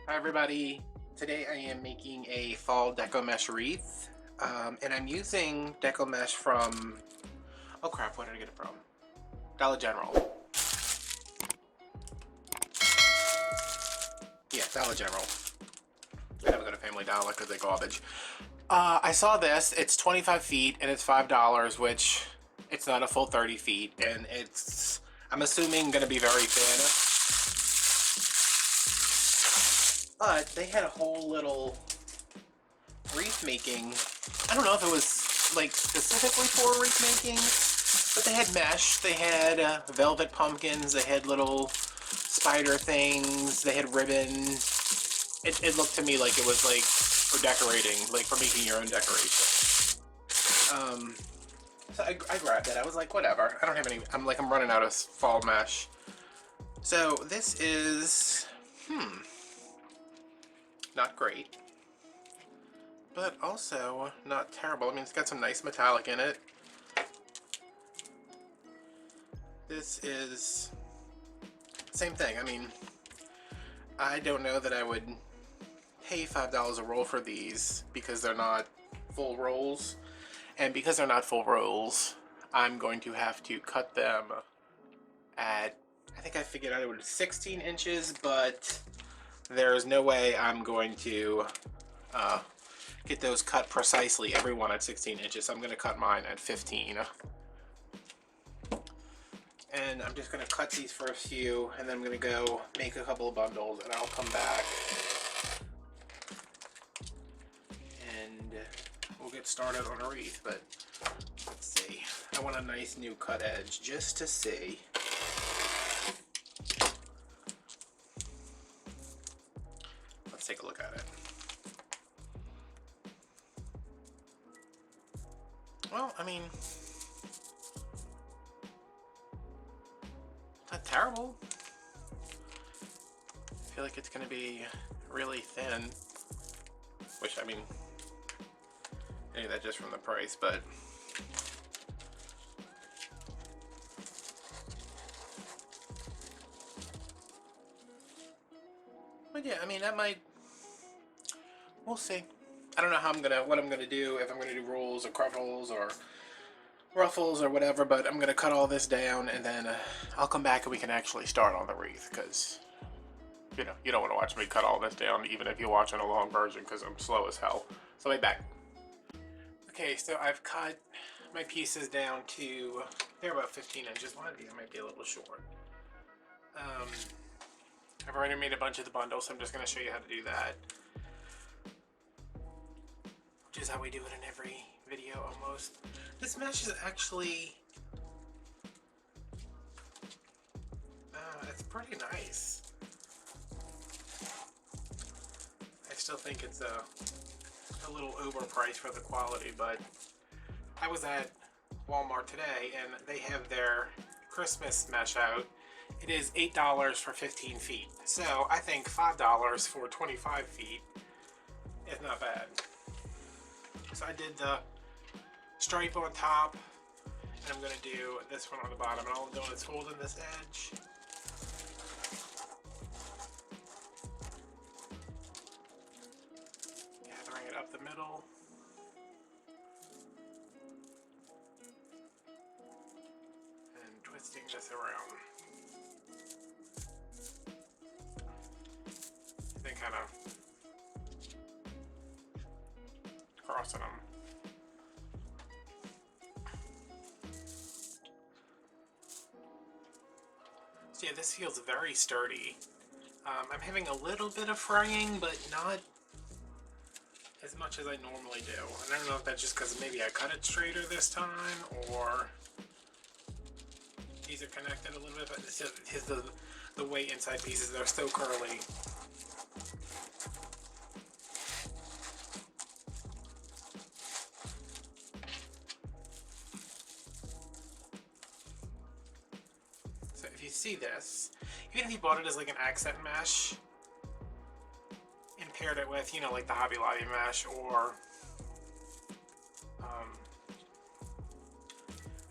Hi everybody, today I am making a fall Deco Mesh wreath, and I'm using Deco Mesh from, oh crap, where did I get it from? Dollar General. Yeah, Dollar General. I never go to Family Dollar because they're garbage. I saw this, it's 25 feet and it's $5, which it's not a full 30 feet, and it's, I'm assuming, going to be very thin. But they had a whole little wreath making. I don't know if it was like specifically for wreath making, but they had mesh, they had velvet pumpkins, they had little spider things, they had ribbon. It looked to me like it was like for decorating, like for making your own decoration. So I grabbed it. I was like, whatever. I don't have any. I'm running out of fall mesh. So this is not great, but also not terrible. I mean, it's got some nice metallic in it. This is same thing. I mean, I don't know that I would pay $5 a roll for these because they're not full rolls, and because they're not full rolls, I'm going to have to cut them at, I think I figured out it was 16 inches, but there's no way I'm going to get those cut precisely, every one at 16 inches. So I'm going to cut mine at 15. And I'm just going to cut these for a few, and then I'm going to go make a couple of bundles, and I'll come back and we'll get started on a wreath. But let's see. I want a nice new cut edge just to see. Let's take a look at it. Well, I mean, not terrible. I feel like it's going to be really thin, which, I mean, I knew that just from the price, but yeah, I mean, that might, we'll see. I don't know how what I'm gonna do, if I'm gonna do rolls or cruffles or ruffles or whatever, but I'm gonna cut all this down, and then I'll come back and we can actually start on the wreath, because you know, you don't want to watch me cut all this down, even if you're watching a long version, because I'm slow as hell. So I'll be back. Okay, so I've cut my pieces down to, they're about 15 inches. One of these might be a little short. I've already made a bunch of the bundles, so I'm just going to show you how to do that, which is how we do it in every video almost. This mesh is actually, it's pretty nice. I still think it's a little overpriced for the quality, but I was at Walmart today and they have their Christmas mesh out. It is $8 for 15 feet. So I think $5 for 25 feet is not bad. So I did the stripe on top, and I'm going to do this one on the bottom, and all I'm doing is holding this edge. Gathering it up the middle. And twisting this around. Then kind of crossing them. So yeah, this feels very sturdy. I'm having a little bit of fraying, but not as much as I normally do. And I don't know if that's just because maybe I cut it straighter this time, or these are connected a little bit, but it's just the way inside pieces are so curly. So if you see this, even if you bought it as like an accent mesh and paired it with, you know, like the Hobby Lobby mesh or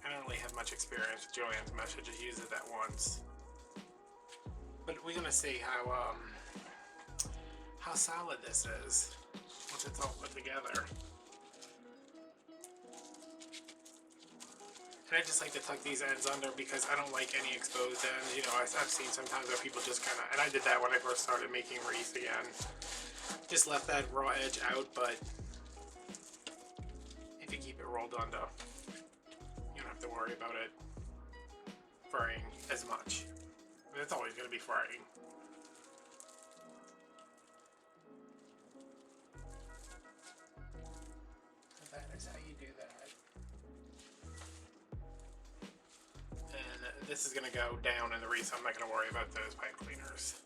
I don't really have much experience with Joann's mesh. I just used it that once. But we're gonna see how solid this is once it's all put together. And I just like to tuck these ends under because I don't like any exposed ends. You know, I've seen sometimes where people just kind of, and I did that when I first started making Wreath again. Just left that raw edge out, but if you keep it rolled under, you don't have to worry about it fraying as much. It's always going to be fraying. So that is how you do that. And this is going to go down in the Wreath, so I'm not going to worry about those pipe cleaners.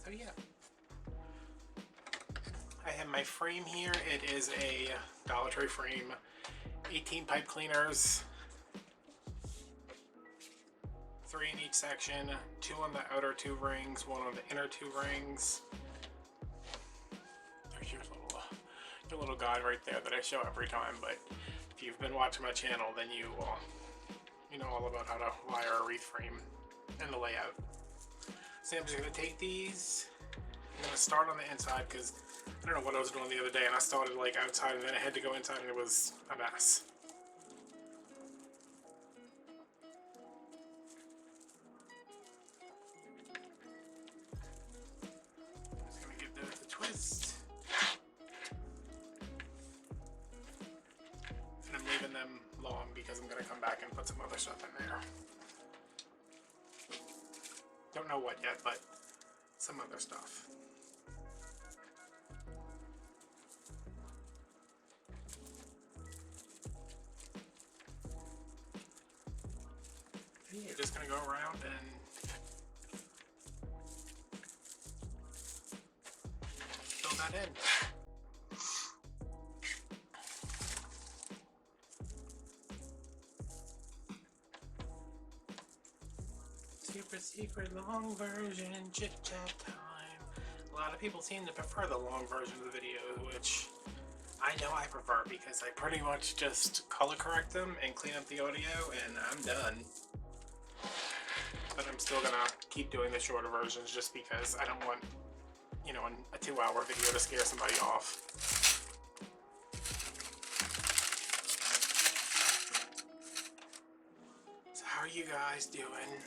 So yeah. I have my frame here. It is a Dollar Tree frame. 18 pipe cleaners. 3 in each section. 2 on the outer 2 rings. 1 on the inner 2 rings. There's your little guide right there that I show every time, but if you've been watching my channel, then you know all about how to wire a Wreath frame and the layout. So I'm just going to take these. I'm going to start on the inside because I don't know what I was doing the other day, and I started like outside and then I had to go inside and it was a mess. I'm just going to give those a twist. And I'm leaving them long because I'm going to come back and put some other stuff in there. Don't know what yet, but some other stuff. And you're just going to go around and fill that in. Super secret long version, chit chat time. A lot of people seem to prefer the long version of the video, which I know I prefer because I pretty much just color correct them and clean up the audio and I'm done. But I'm still gonna keep doing the shorter versions just because I don't want, you know, a 2-hour video to scare somebody off. So how are you guys doing?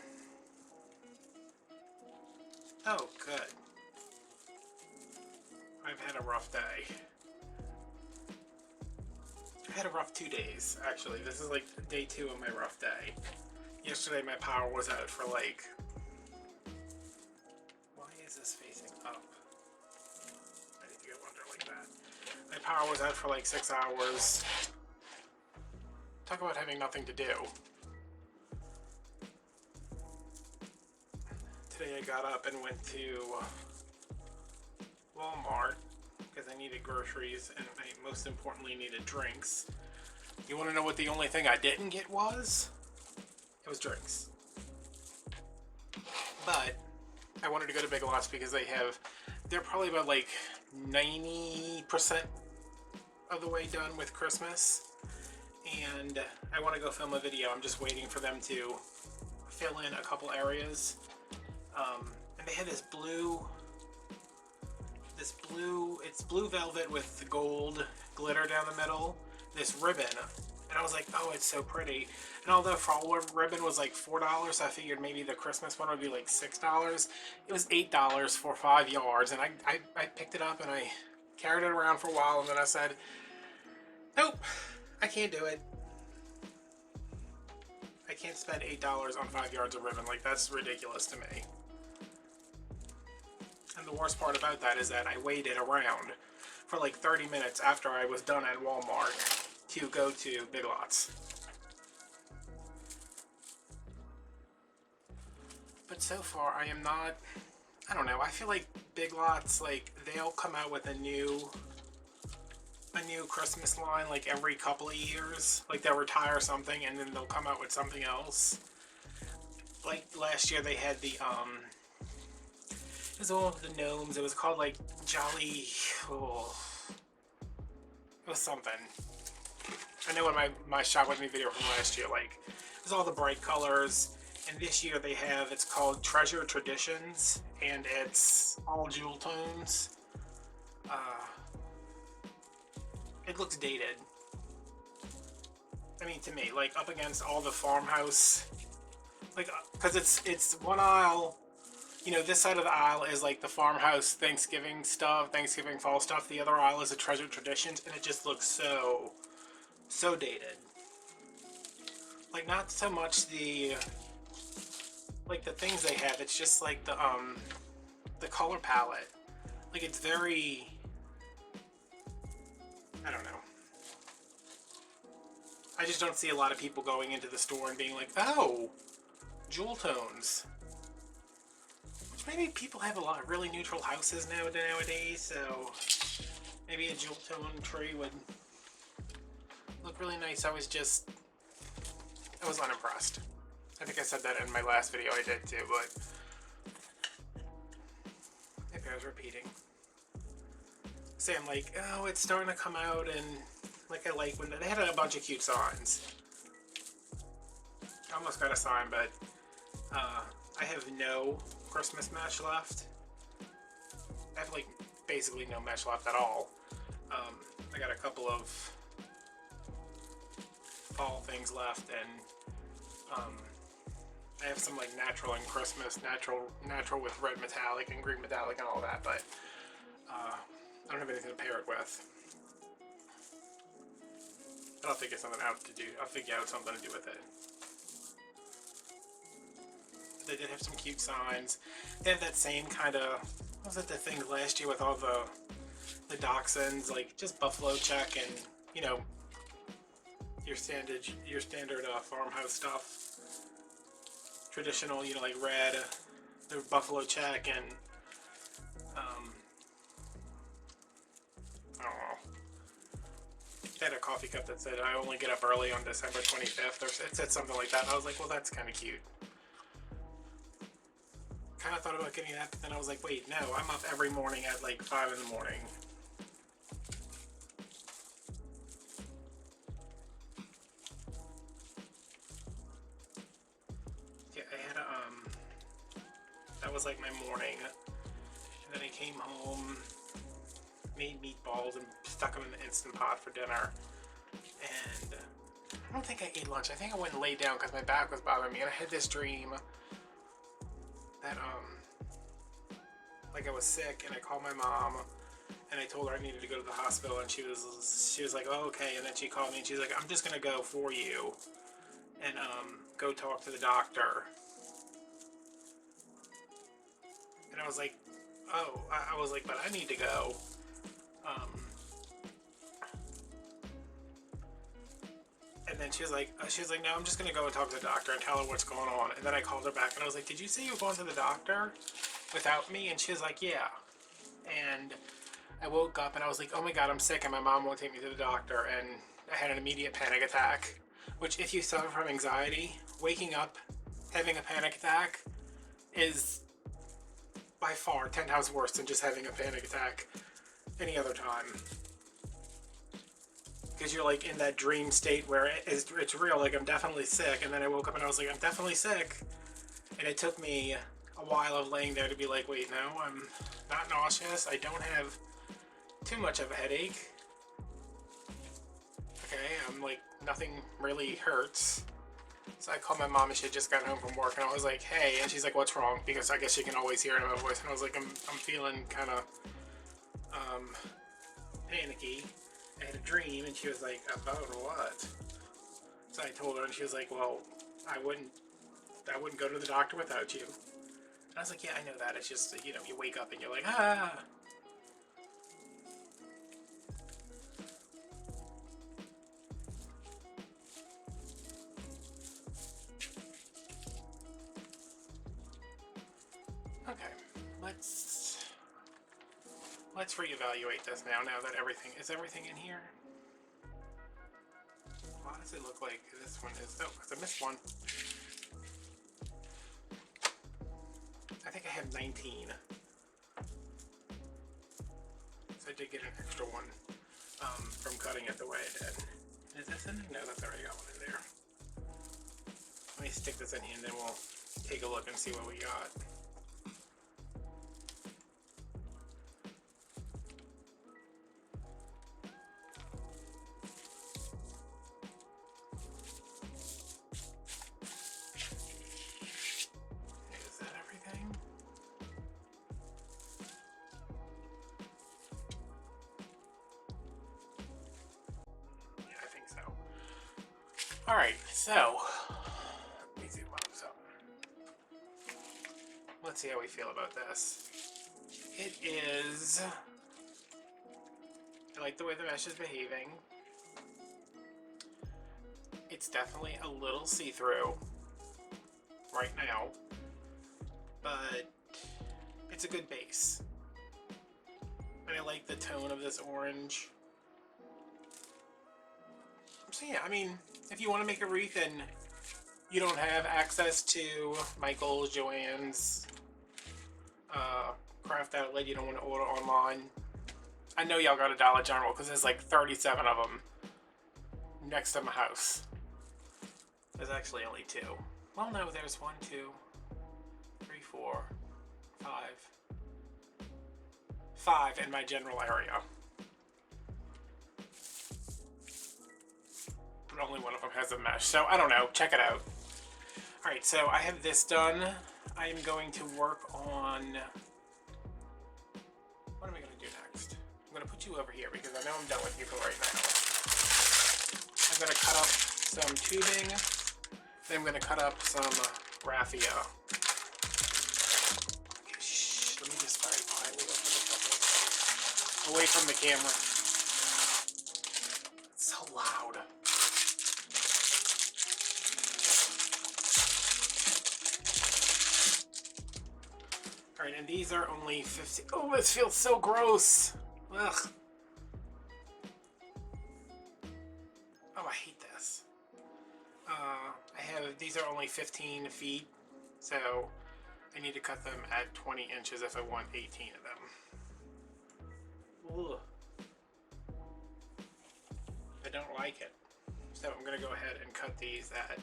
Oh, good. I've had a rough day. I've had a rough 2 days, actually. This is like day 2 of my rough day. Yesterday my power was out for like... Why is this facing up? I need to go under like that. My power was out for like 6 hours. Talk about having nothing to do. Today I got up and went to Walmart because I needed groceries and I most importantly needed drinks. You want to know what the only thing I didn't get was? It was drinks. But I wanted to go to Big Lots because they're probably about like 90% of the way done with Christmas. And I want to go film a video. I'm just waiting for them to fill in a couple areas. And they had this blue, it's blue velvet with the gold glitter down the middle, this ribbon. And I was like, oh, it's so pretty. And although fall ribbon was like $4, I figured maybe the Christmas one would be like $6. It was $8 for 5 yards. And I picked it up and I carried it around for a while. And then I said, nope, I can't do it. I can't spend $8 on 5 yards of ribbon. Like, that's ridiculous to me. And the worst part about that is that I waited around for like 30 minutes after I was done at Walmart to go to Big Lots. But so far I am not, I don't know, I feel like Big Lots, like, they'll come out with a new Christmas line like every couple of years. Like, they'll retire something and then they'll come out with something else. Like last year they had the it was all of the gnomes. It was called like Jolly, oh, was something. I know in my shop with me video from last year, like, it was all the bright colors, and this year they have, it's called Treasure Traditions, and it's all jewel tones. It looks dated. I mean, to me, like, up against all the farmhouse, like, because it's one aisle, you know, this side of the aisle is like the farmhouse Thanksgiving stuff, Thanksgiving fall stuff. The other aisle is the Treasure Traditions, and it just looks so dated. Like, not so much the, like, the things they have, it's just like the color palette. Like, it's very, I don't know. I just don't see a lot of people going into the store and being like, oh, jewel tones. Which maybe people have a lot of really neutral houses nowadays, so maybe a jewel tone tree would look really nice. I was unimpressed. I think I said that in my last video I did too, but maybe I was repeating. Say I'm like, oh, it's starting to come out, and like, I like when they had a bunch of cute signs. I almost got a sign, but I have no Christmas mesh left. I have, like, basically no mesh left at all. I got a couple of fall things left, and I have some, like, natural and Christmas, natural with red metallic and green metallic and all that, but I don't have anything to pair it with. I'll figure something out to do. I'll figure out something to do with it. They did have some cute signs. They have that same kind of, what was it, the thing last year with all the dachshunds, like just buffalo check and, you know, your standard farmhouse stuff. Traditional, you know, like red, the buffalo check, and I don't know. They had a coffee cup that said, I only get up early on December 25th, or it said something like that, and I was like, well, that's kind of cute. Kind of thought about getting that, but then I was like, wait, no, I'm up every morning at like 5 in the morning. Yeah, I had that was like my morning, and then I came home, made meatballs and stuck them in the Instant Pot for dinner, and I don't think I ate lunch. I think I went and laid down because my back was bothering me, and I had this dream that like I was sick, and I called my mom and I told her I needed to go to the hospital, and she was like, oh, okay, and then she called me and she's like, I'm just gonna go for you and go talk to the doctor. And I was like, oh, I was like, but I need to go. And then she was like, no, I'm just gonna go and talk to the doctor and tell her what's going on. And then I called her back and I was like, did you say you were going to the doctor without me? And she was like, yeah. And I woke up and I was like, oh my god, I'm sick and my mom won't take me to the doctor. And I had an immediate panic attack, which, if you suffer from anxiety, waking up having a panic attack is by far 10 times worse than just having a panic attack any other time. Because you're like in that dream state where it's real, like I'm definitely sick, and then I woke up and I was like, I'm definitely sick. And it took me a while of laying there to be like, wait, no, I'm not nauseous, I don't have too much of a headache. Okay, I'm like, nothing really hurts. So I called my mom and she had just gotten home from work, and I was like, hey, and she's like, what's wrong? Because I guess she can always hear it in my voice, and I was like, I'm feeling kind of panicky. I had a dream, and she was like, about what? So I told her, and she was like, well, I wouldn't go to the doctor without you. And I was like, yeah, I know that. It's just, you know, you wake up and you're like, ah. Okay, let's reevaluate this now that everything, is everything in here? Why does it look like this one is, oh, because I missed one. I think I have 19. So I did get an extra one. from cutting it the way I did. Is this in? No, that's already got one in there. Let me stick this in here and then we'll take a look and see what we got. Is that everything? Yeah, I think so. Alright, so let me zoom up. Let's see how we feel about this. It is... I like the way the mesh is behaving. It's definitely a little see-through right now, but it's a good base. And I like the tone of this orange. So yeah, I mean, if you want to make a wreath and you don't have access to Michael's, Joann's, craft outlet, you don't want to order online, I know y'all got a Dollar General because there's like 37 of them next to my house. There's actually only 2. Well, no, there's 1, 2, 3, 4, 5. 5 in my general area. But only one of them has a mesh, so I don't know. Check it out. Alright, so I have this done. I am going to work on... What am I going to do next? I'm going to put you over here because I know I'm done with you for right now. I'm going to cut up some tubing. Then I'm going to cut up some raffia. Okay, shh, let me just start quietly away from the camera. It's so loud. Alright, and these are only 50. Oh, this feels so gross. Ugh. Oh, I hate this. These are only 15 feet, so I need to cut them at 20 inches if I want 18 of them. Ugh. I don't like it. So I'm going to go ahead and cut these at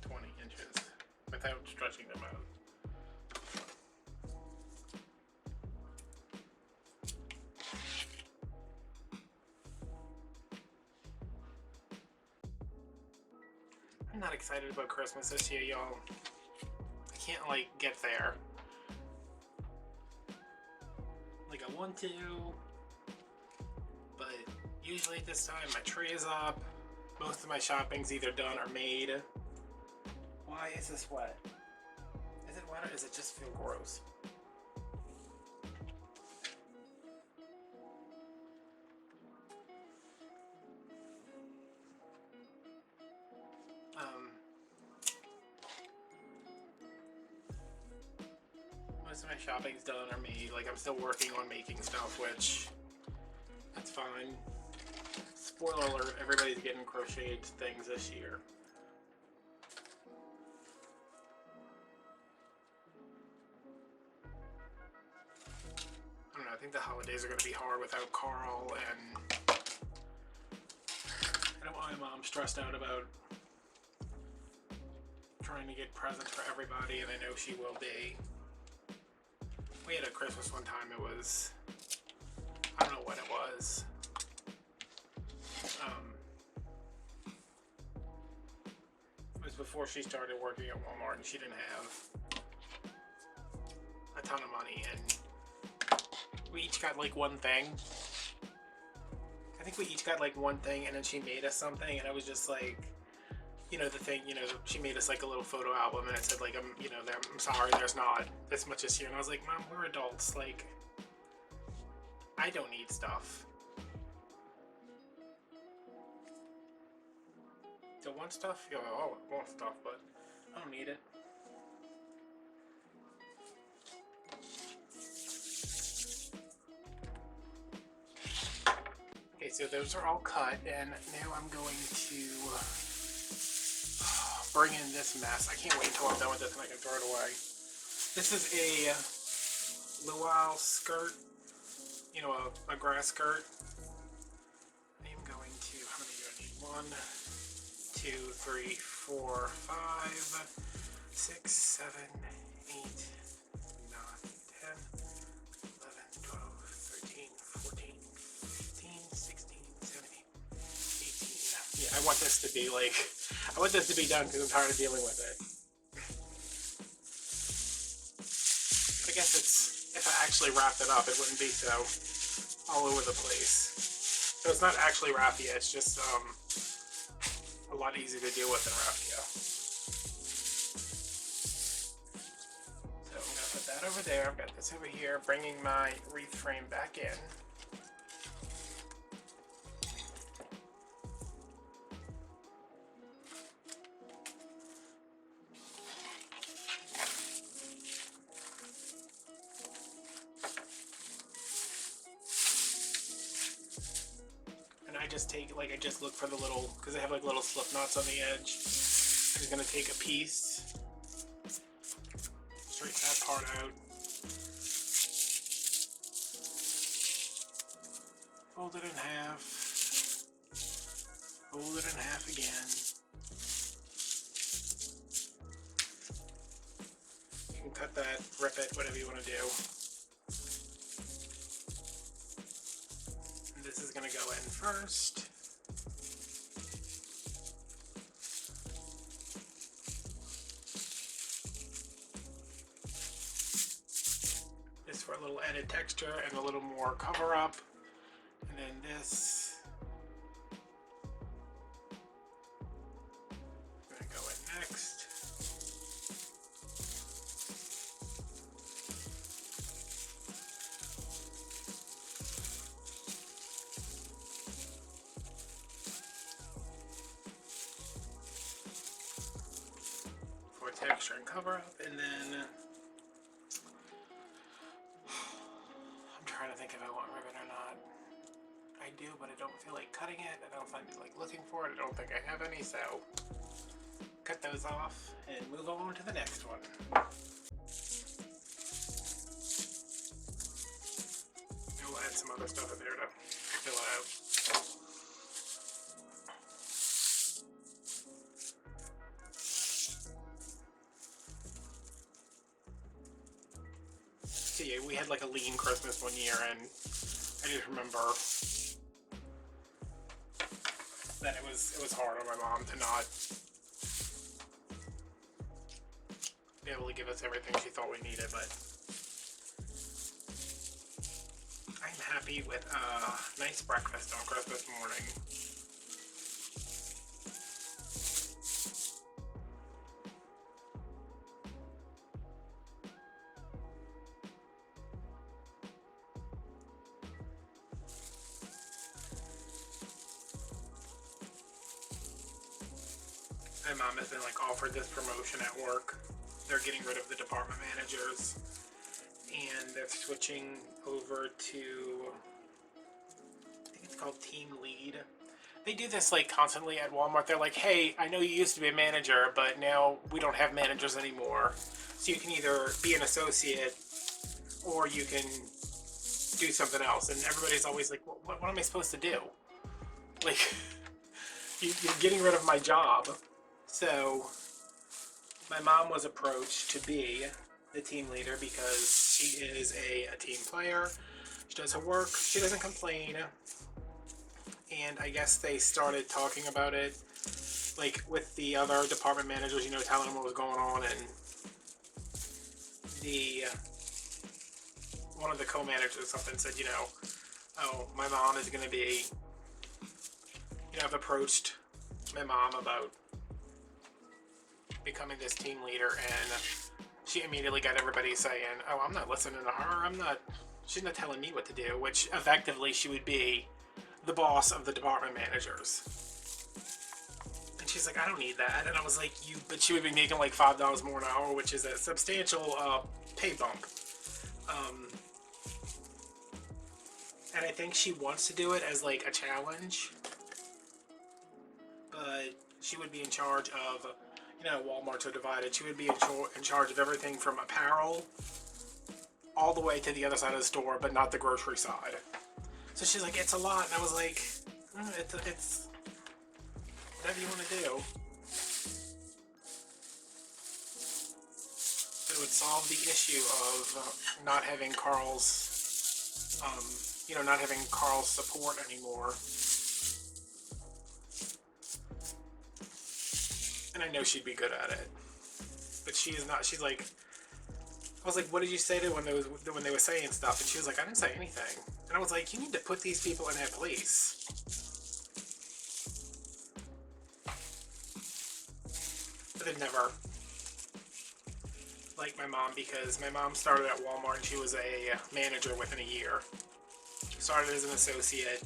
20 inches without stretching them out. I'm not excited about Christmas this year, y'all. I can't, like, get there. Like, I want to, but usually at this time my tree is up. Most of my shopping's either done or made. Why is this wet? Is it wet or does it just feel gross? Most of my shopping's done or made. Like, I'm still working on making stuff, which that's fine. Spoiler alert, everybody's getting crocheted things this year. I don't know, I think the holidays are going to be hard without Carl, and I don't want my mom stressed out about trying to get presents for everybody, and I know she will be. We had a Christmas one time, it was, I don't know what it was. It was before she started working at Walmart, and she didn't have a ton of money, and we each got like one thing. I think we each got like one thing, and then she made us something, and I was just like, you know, the thing, you know, she made us like a little photo album, and it said like, you know, I'm sorry, there's not this much this year, and I was like, Mom, we're adults, like, I don't need stuff. Do I want stuff? Yeah, I want stuff, but I don't need it. Okay, so those are all cut, and now I'm going to bring in this mess. I can't wait until I'm done with this and I can throw it away. This is a luau skirt. you know, a grass skirt. I'm going to, how many do I need? 1, 2, 3, 4, 5, 6, 7, 8, 9, 10, 11, 12, 13, 14, 15, 16, 17, 18. Yeah, I want this to be like, I want this to be done because I'm tired of dealing with it. But I guess it's, if I actually wrapped it up, it wouldn't be so all over the place. So it's not actually raffia, it's just a lot easier to deal with than raffia. So I'm going to put that over there. I've got this over here, bringing my wreath frame back in. And I just take, like, I just look for the little, because they have like little slip knots on the edge. I'm just going to take a piece, straighten that part out, fold it in half, fold it in half again. You can cut that, rip it, whatever you want to do. And this is going to go in first. Just for a little added texture and a little more cover up. And then this is going to go in next. For texture and cover up, and then I'm trying to think if I want ribbon or not. I do, but I don't feel like cutting it. I don't feel like looking for it. I don't think I have any, so cut those off and move on to the next one. We'll add some other stuff in there to fill it out. So yeah, we had like a lean Christmas one year, and I just remember that it was hard on my mom to not be able to give us everything she thought we needed, but I'm happy with a nice breakfast on Christmas morning. My mom has been like offered this promotion at work. They're getting rid of the department managers and they're switching over to, I think it's called team lead. They do this like constantly at Walmart. They're like, hey, I know you used to be a manager, but now we don't have managers anymore. So you can either be an associate or you can do something else. And everybody's always like, what am I supposed to do? Like, you're getting rid of my job. So my mom was approached to be the team leader because she is a team player. She does her work. She doesn't complain. And I guess they started talking about it, like with the other department managers, you know, telling them what was going on. And the one of the co-managers or something said, you know, oh, my mom is going to be, you know, I've approached my mom about becoming this team leader, and she immediately got everybody saying, oh, I'm not listening to her, she's not telling me what to do, which effectively she would be the boss of the department managers. And she's like, I don't need that. And I was like, but she would be making like $5 more an hour, which is a substantial pay bump. And I think she wants to do it as like a challenge, but she would be in charge of, you know, Walmarts are divided. She would be in charge of everything from apparel all the way to the other side of the store, but not the grocery side. So she's like, it's a lot. And I was like, it's whatever you want to do. It would solve the issue of not having Carl's, not having Carl's support anymore. And I know she'd be good at it, but she is not. She's like, I was like, what did you say to when they were saying stuff? And she was like, I didn't say anything. And I was like, you need to put these people in their place. But it never. Like my mom, because my mom started at Walmart and she was a manager within a year. She started as an associate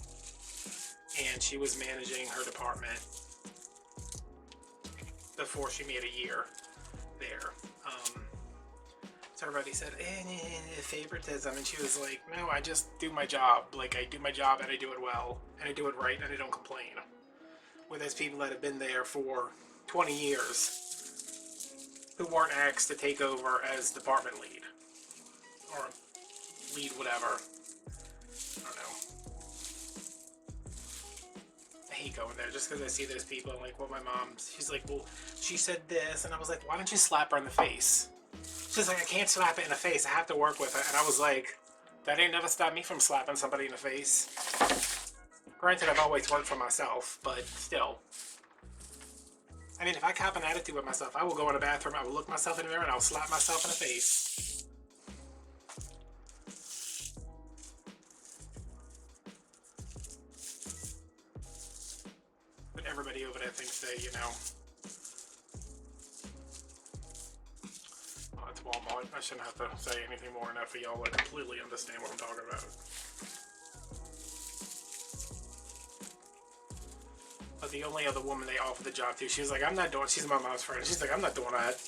and she was managing her department before she made a year there. So everybody said, favoritism, and she was like, no, I just do my job. Like, I do my job and I do it well, and I do it right, and I don't complain. Where there's people that have been there for 20 years who weren't asked to take over as department lead. Or lead whatever. I don't know. I hate going there just because I see those people and like, well, my mom, she's like, well, she said this, and I was like, why don't you slap her in the face? She's like, I can't slap it in the face, I have to work with it. And I was like, that ain't never stopped me from slapping somebody in the face. Granted, I've always worked for myself, but still. I mean, if I cop an attitude with myself, I will go in the bathroom, I will look myself in the mirror, and I'll slap myself in the face. But everybody over there thinks they, oh, it's Walmart. I shouldn't have to say anything more than that for y'all to completely understand what I'm talking about. But the only other woman they offered the job to, she was like, I'm not doing, she's my mom's friend, she's like, I'm not doing that.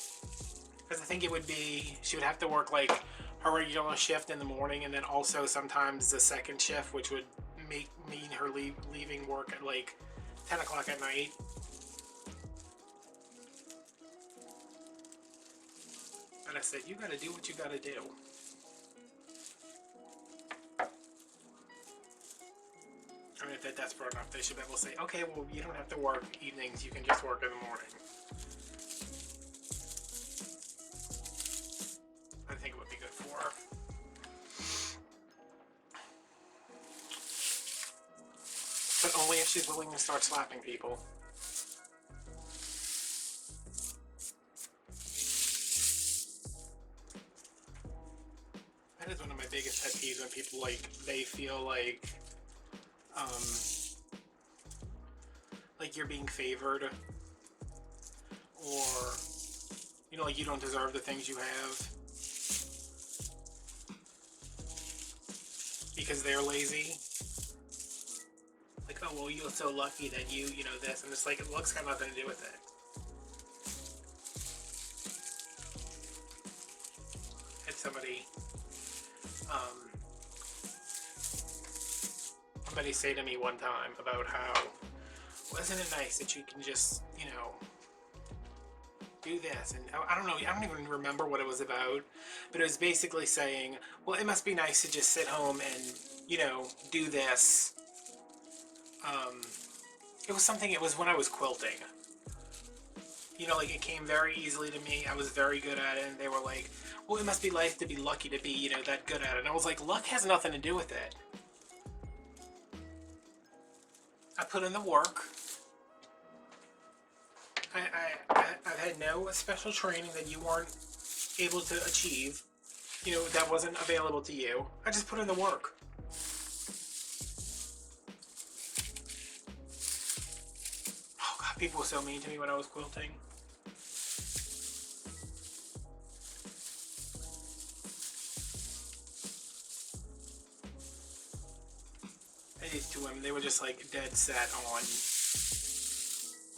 Because I think it would be, she would have to work like her regular shift in the morning, and then also sometimes the second shift, which would mean her leaving work at like 10 o'clock at night. And I said, you gotta do what you gotta do. I mean, if they're desperate enough, they should be able to say, okay, well, you don't have to work evenings, you can just work in the morning. I think it would be good for her. But only if she's willing to start slapping people. That is one of my biggest pet peeves, when people, like, they feel like you're being favored, or, like you don't deserve the things you have because they're lazy. Like, oh, well, you're so lucky that you this, and it's like, looks got nothing to do with it. Had somebody say to me one time about how, wasn't it nice that you can just, do this? And I don't know, I don't even remember what it was about, but it was basically saying, well, it must be nice to just sit home and, do this. It was something, it was when I was quilting. Like, it came very easily to me, I was very good at it, and they were like, well, it must be nice to be lucky to be, that good at it. And I was like, luck has nothing to do with it. I put in the work. I've had no special training that you weren't able to achieve, that wasn't available to you. I just put in the work. Oh God, people were so mean to me when I was quilting. These two women, they were just like dead set on,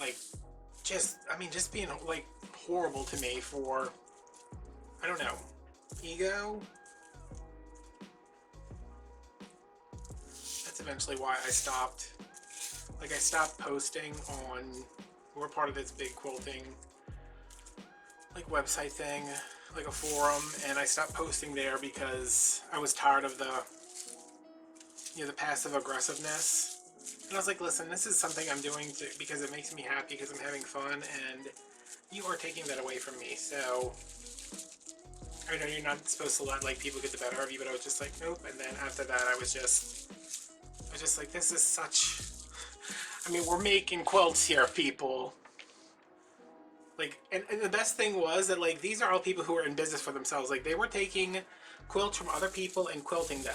like, just being like horrible to me for, I don't know, ego. That's eventually why I stopped. Like, I stopped posting on, we're part of this big quilting like website thing. like a forum, and I stopped posting there because I was tired of the, you know, the passive aggressiveness. And I was like, listen, this is something I'm doing because it makes me happy, because I'm having fun, and you are taking that away from me. So I know you're not supposed to let like people get the better of you, but I was just like, nope. And then after that, I was just like, this is such. I mean, we're making quilts here, people. Like, and the best thing was that, like, these are all people who are in business for themselves. Like, they were taking quilts from other people and quilting them,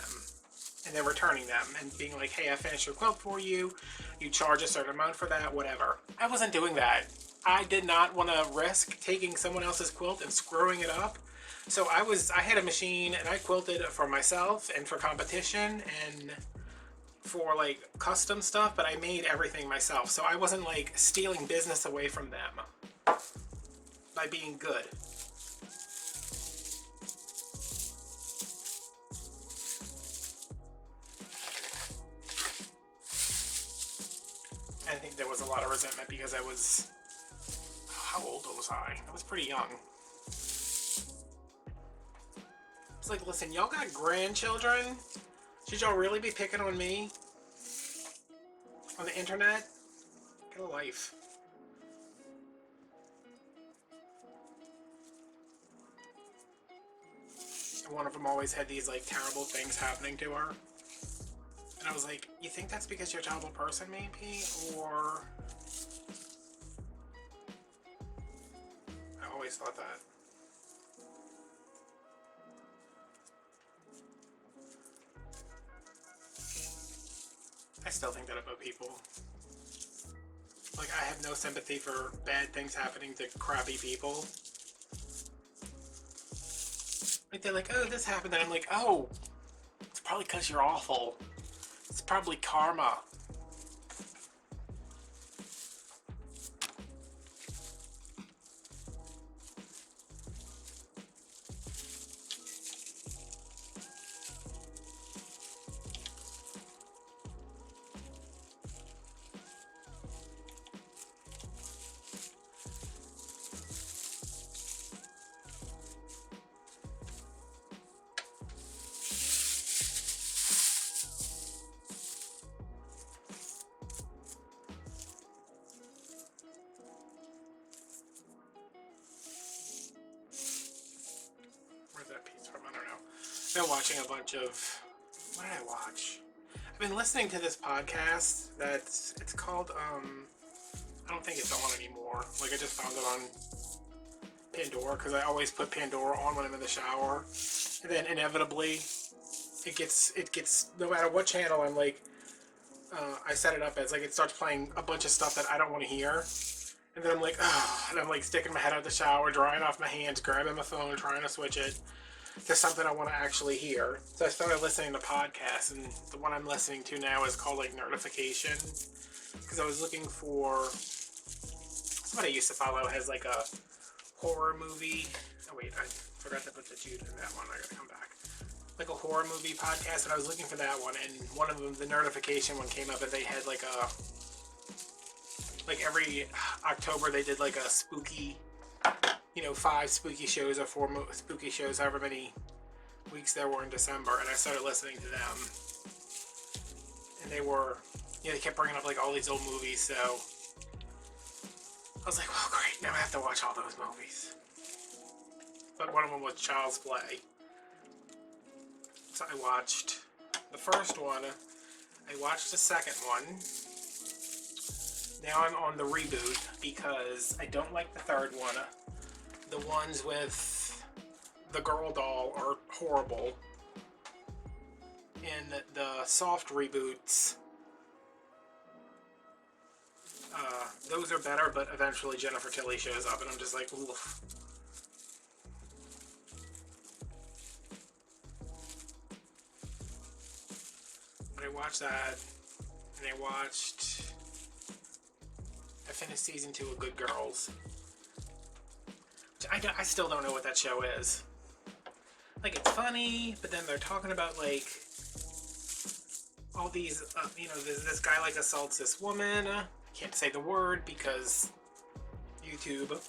and then returning them and being like, hey, I finished your quilt for you. You charge a certain amount for that, whatever. I wasn't doing that. I did not want to risk taking someone else's quilt and screwing it up. So I had a machine, and I quilted for myself and for competition and for like custom stuff, but I made everything myself. So I wasn't like stealing business away from them by being good. I think there was a lot of resentment because I was, how old was I? I was pretty young. It's like, listen, y'all got grandchildren? Should y'all really be picking on me? On the internet? Get a life. And one of them always had these like terrible things happening to her. And I was like, you think that's because you're a terrible person, maybe? Or... I always thought that. I still think that about people. Like, I have no sympathy for bad things happening to crappy people. Like, they're like, oh, this happened, and I'm like, oh, it's probably because you're awful. It's probably karma. Where's that piece from? I don't know. I've been watching a bunch of... What did I watch? I've been listening to this podcast that's... It's called, I don't think it's on anymore. Like, I just found it on Pandora, because I always put Pandora on when I'm in the shower. And then, inevitably, it gets... No matter what channel I'm like... I set it up as, like, it starts playing a bunch of stuff that I don't want to hear. And then I'm like, oh, and I'm like sticking my head out the shower, drying off my hands, grabbing my phone, trying to switch it to something I want to actually hear. So I started listening to podcasts, and the one I'm listening to now is called like Notification, because I was looking for somebody I used to follow has like a horror movie. Oh wait, I forgot to put the Jude in that one. I gotta come back. Like a horror movie podcast, and I was looking for that one, and one of them, the Notification one, came up, and they had like a. Like every October they did like a spooky, 5 spooky shows or 4 spooky shows, however many weeks there were in December, and I started listening to them. And they were, they kept bringing up like all these old movies, so I was like, well, great, now I have to watch all those movies. But one of them was Child's Play. So I watched the first one, I watched the second one. Now I'm on the reboot because I don't like the third one. The ones with the girl doll are horrible. In the soft reboots, those are better, but eventually Jennifer Tilly shows up and I'm just like, oof. But I watched that, and I finished season 2 of Good Girls. Which I still don't know what that show is. Like, it's funny, but then they're talking about, like, all these, this guy, like, assaults this woman. I can't say the word because YouTube.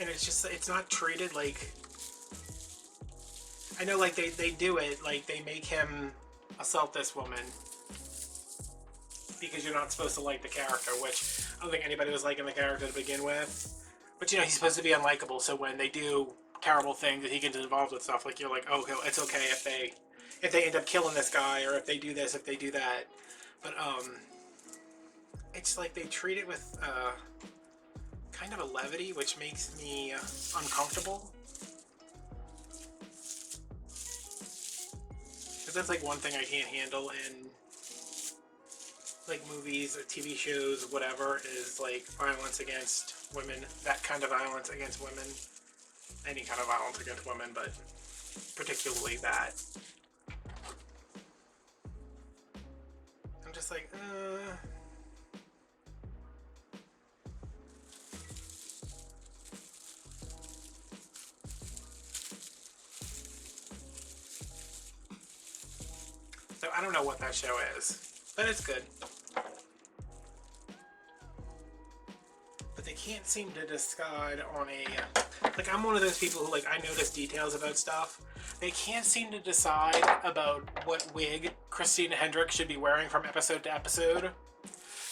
And it's just, it's not treated like, I know like they do it, like they make him assault this woman because you're not supposed to like the character, which I don't think anybody was liking the character to begin with. But you know, he's supposed to be unlikable, so when they do terrible things that he gets involved with stuff, like you're like, oh, it's okay if they end up killing this guy, or if they do this, if they do that. But it's like they treat it with kind of a levity, which makes me uncomfortable. Because that's like one thing I can't handle in like movies or TV shows, whatever, is like violence against women. That kind of violence against women. Any kind of violence against women, but particularly that. I'm just like, So I don't know what that show is, but it's good. But they can't seem to decide on a, like I'm one of those people who like, I notice details about stuff. They can't seem to decide about what wig Christina Hendricks should be wearing from episode to episode.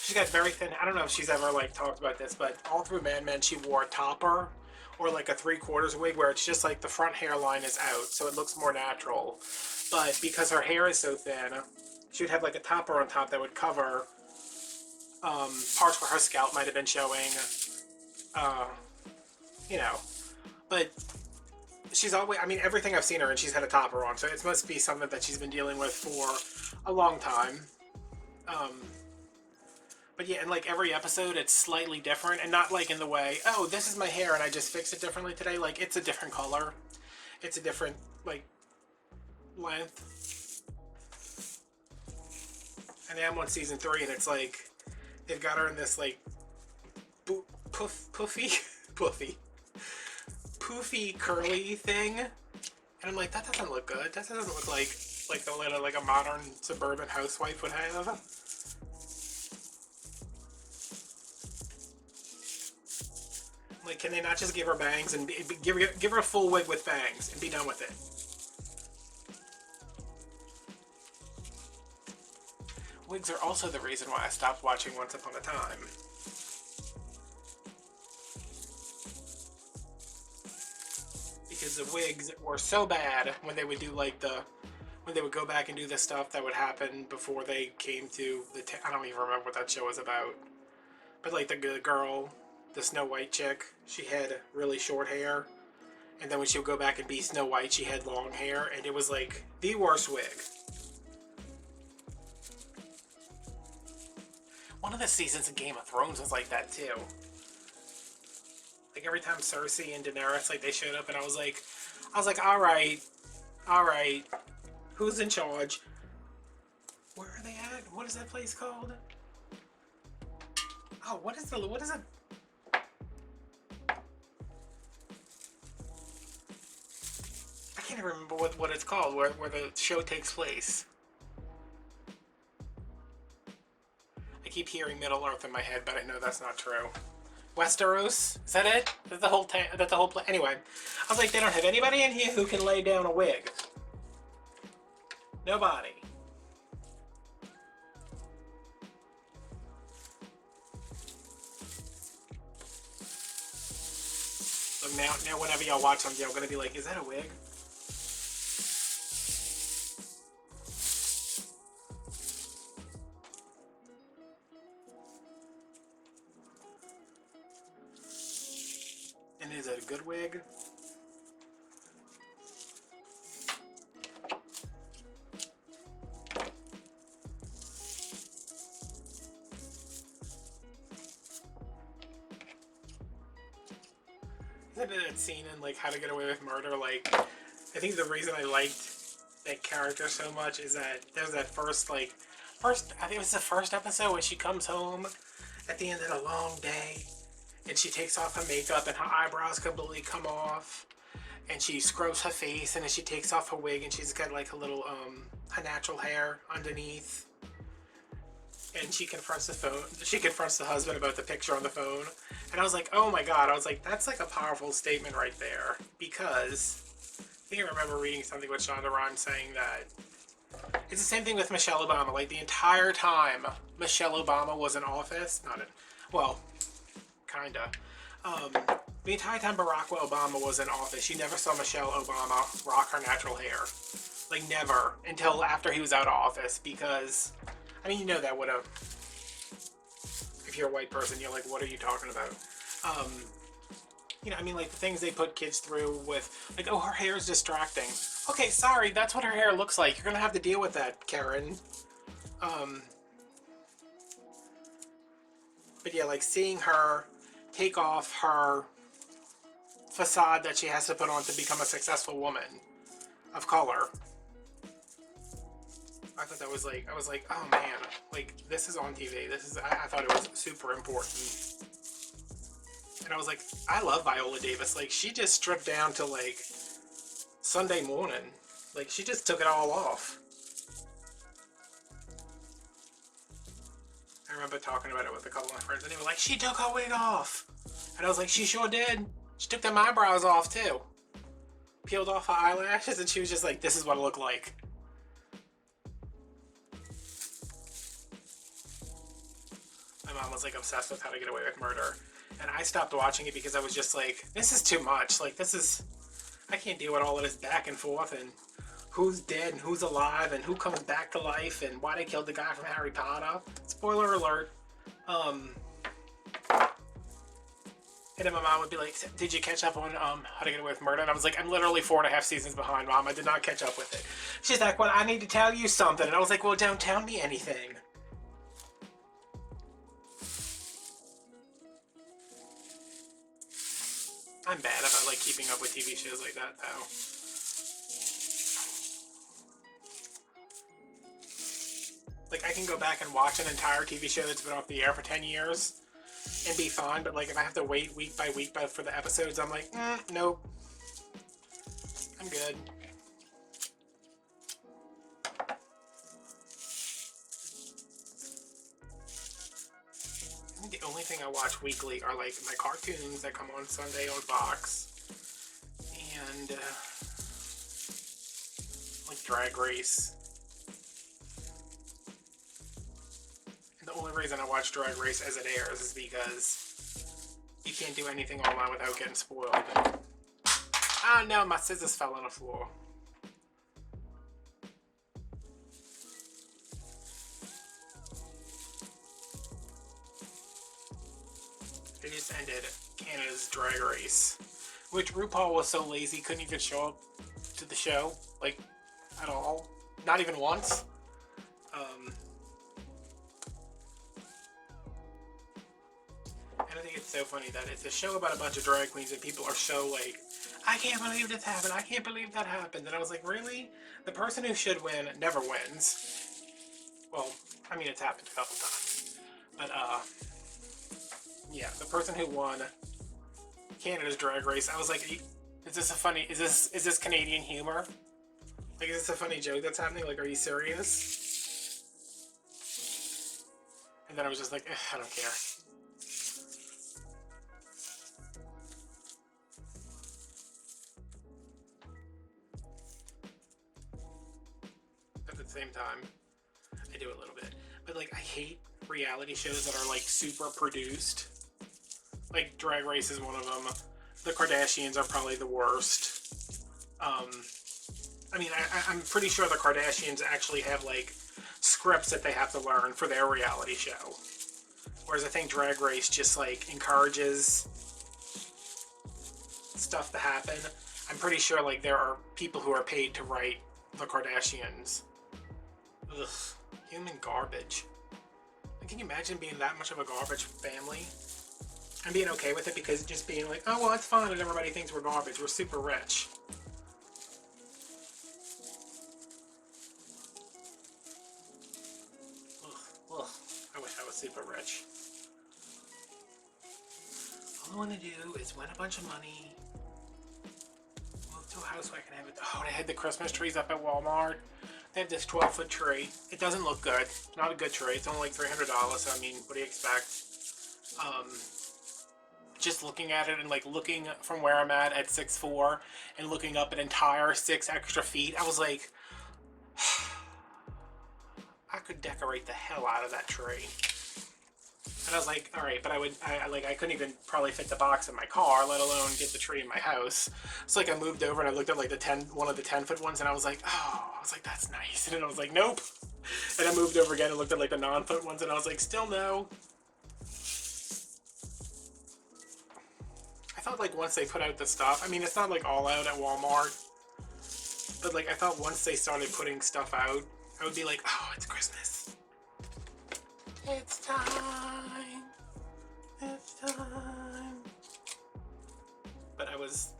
She's got very thin, I don't know if she's ever like talked about this, but all through Mad Men she wore a topper or like a 3/4 wig where it's just like the front hairline is out, so it looks more natural. But because her hair is so thin, she would have like a topper on top that would cover parts where her scalp might have been showing, you know. But she's always, I mean, everything I've seen her in, she's had a topper on, so it must be something that she's been dealing with for a long time. But yeah, and like every episode, it's slightly different, and not like in the way, oh, this is my hair and I just fixed it differently today. Like, it's a different color. It's a different, like, length. And I'm on season 3, and it's like, they've got her in this, like, poofy curly thing. And I'm like, that doesn't look good. That doesn't look like the like a modern suburban housewife would have. Like, can they not just give her bangs and give her a full wig with bangs and be done with it? Wigs are also the reason why I stopped watching Once Upon a Time. Because the wigs were so bad when they would do like when they would go back and do the stuff that would happen before they came to the, I don't even remember what that show was about. But like the girl, the Snow White chick, she had really short hair. And then when she would go back and be Snow White, she had long hair. And it was like the worst wig. One of the seasons of Game of Thrones was like that too. Like every time Cersei and Daenerys, like they showed up, and I was like, all right, who's in charge? Where are they at? What is that place called? Oh, what is it? I can't even remember what it's called, where the show takes place. I keep hearing Middle Earth in my head, but I know that's not true. Westeros? Is that it? That's the whole place. Anyway, I was like, they don't have anybody in here who can lay down a wig. Nobody. So now whenever y'all watch them, y'all gonna be like, is that a wig? And is it a good wig? Isn't it that scene in like How to Get Away with Murder? Like, I think the reason I liked that character so much is that there was that I think it was the first episode when she comes home at the end of a long day and she takes off her makeup and her eyebrows completely come off and she scrubs her face and then she takes off her wig and she's got like a little her natural hair underneath. and she confronts the phone. She confronts the husband about the picture on the phone, and I was like, oh my god! I was like, that's like a powerful statement right there, because I think I remember reading something with Shonda Rhimes saying that it's the same thing with Michelle Obama. Like the entire time Michelle Obama was in office, not in, well, kinda. The entire time Barack Obama was in office, you never saw Michelle Obama rock her natural hair. Like never, until after he was out of office, because, I mean, you know that would have, if you're a white person, you're like, what are you talking about? You know, I mean, like, the things they put kids through with, like, oh, her hair is distracting. Okay, sorry, that's what her hair looks like. You're gonna have to deal with that, Karen. But yeah, like, seeing her take off her facade that she has to put on to become a successful woman of color. I thought that was like, I was like, oh man, like, this is on TV. This is, I thought it was super important. And I was like, I love Viola Davis. Like, she just stripped down to, like, Sunday morning. Like, she just took it all off. I remember talking about it with a couple of my friends, and they were like, she took her wig off. And I was like, she sure did. She took them eyebrows off, too. Peeled off her eyelashes, and she was just like, this is what it looked like. My mom was, like, obsessed with How to Get Away with Murder. And I stopped watching it because I was just like, this is too much. Like, this is, I can't deal with all of this back and forth, and who's dead and who's alive and who comes back to life and why they killed the guy from Harry Potter. Spoiler alert. And then my mom would be like, did you catch up on How to Get Away with Murder? And I was like, I'm literally 4.5 seasons behind, Mom. I did not catch up with it. She's like, well, I need to tell you something. And I was like, well, don't tell me anything. I'm bad about, like, keeping up with TV shows like that, though. Like, I can go back and watch an entire TV show that's been off the air for 10 years and be fine, but, like, if I have to wait week by week for the episodes, I'm like, nope. I'm good. I think the only thing I watch weekly are, like, my cartoons that come on Sunday on Fox. And, like, Drag Race. And the only reason I watch Drag Race as it airs is because you can't do anything online without getting spoiled. Ah, no, my scissors fell on the floor. They just ended Canada's Drag Race, which RuPaul was so lazy couldn't even show up to the show, like, at all. Not even once. And I think it's so funny that it's a show about a bunch of drag queens and people are so like, I can't believe this happened, I can't believe that happened. And I was like, really? The person who should win never wins. Well, I mean, it's happened a couple times. But, yeah, the person who won Canada's Drag Race, I was like, is this a funny, is this Canadian humor? Like, is this a funny joke that's happening? Like, are you serious? And then I was just like, I don't care. At the same time, I do a little bit. But, like, I hate reality shows that are, like, super produced. Like, Drag Race is one of them. The Kardashians are probably the worst. I mean, I'm pretty sure the Kardashians actually have, like, scripts that they have to learn for their reality show. Whereas I think Drag Race just, like, encourages stuff to happen. I'm pretty sure, like, there are people who are paid to write the Kardashians. Ugh. Human garbage. Can you imagine being that much of a garbage family? And being okay with it because just being like, oh, well, it's fine and everybody thinks we're garbage. We're super rich. Ugh, ugh. I wish I was super rich. All I want to do is win a bunch of money, move to a house where I can have it. Oh, they had the Christmas trees up at Walmart. They have this 12-foot tree. It doesn't look good. Not a good tree. It's only like $300. So I mean, what do you expect? Just looking at it and like looking from where I'm at 6'4" and looking up an entire 6 extra feet, I was like, I could decorate the hell out of that tree. And I was like, all right, but I couldn't even probably fit the box in my car, let alone get the tree in my house. So like I moved over and I looked at like one of the 10-foot ones, and I was like, that's nice. And then I was like, nope. And I moved over again and looked at like the 9-foot ones, and I was like, still no. I thought like once they put out the stuff, I mean, it's not like all out at Walmart, but like I thought once they started putting stuff out, I would be like, oh, it's Christmas. It's time. It's time. But I was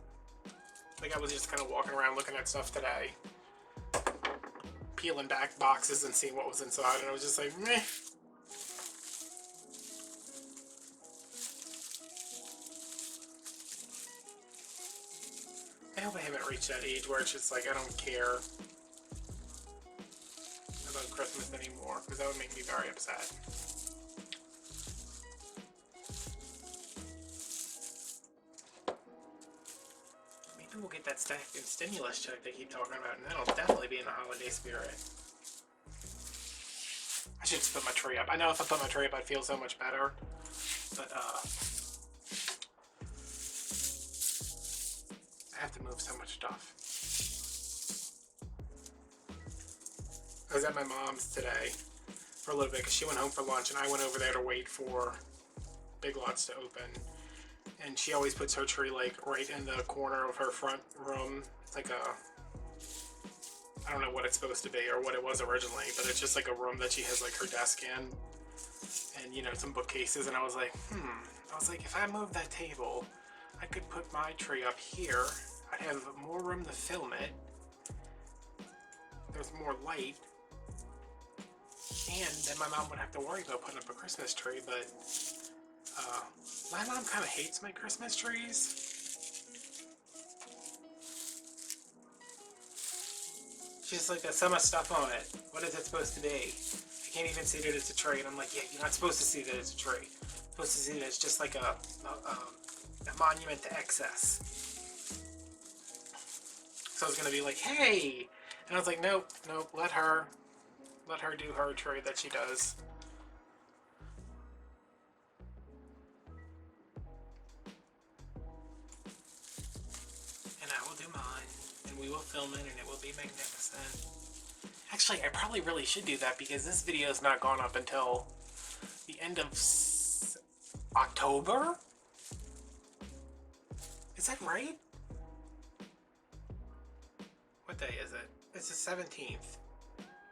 just kind of walking around looking at stuff today, peeling back boxes and seeing what was inside, and I was just like, meh. I hope I haven't reached that age where it's just like I don't care about Christmas anymore, because that would make me very upset. Maybe we'll get that stimulus check they keep talking about, and that'll definitely be in the holiday spirit. I should just put my tree up. I know if I put my tree up I'd feel so much better, but I have to move so much stuff. I was at my mom's today for a little bit because she went home for lunch, and I went over there to wait for Big Lots to open. And she always puts her tree like right in the corner of her front room. It's like I don't know what it's supposed to be or what it was originally, but it's just like a room that she has like her desk in, and you know, some bookcases. And I was like, if I move that table, I could put my tree up here. I'd have more room to film it. There's more light. And then my mom would have to worry about putting up a Christmas tree, but my mom kind of hates my Christmas trees. She's like, there's so much stuff on it. What is it supposed to be? I can't even see that it's a tree. And I'm like, yeah, you're not supposed to see that it's a tree. You're supposed to see that it's just like a monument to excess. So I was going to be like, hey! And I was like, nope, let her do her tree that she does. And I will do mine, and we will film it, and it will be magnificent. Actually, I probably really should do that because this video is not gone up until the end of October? Is that right? What day is it? It's the 17th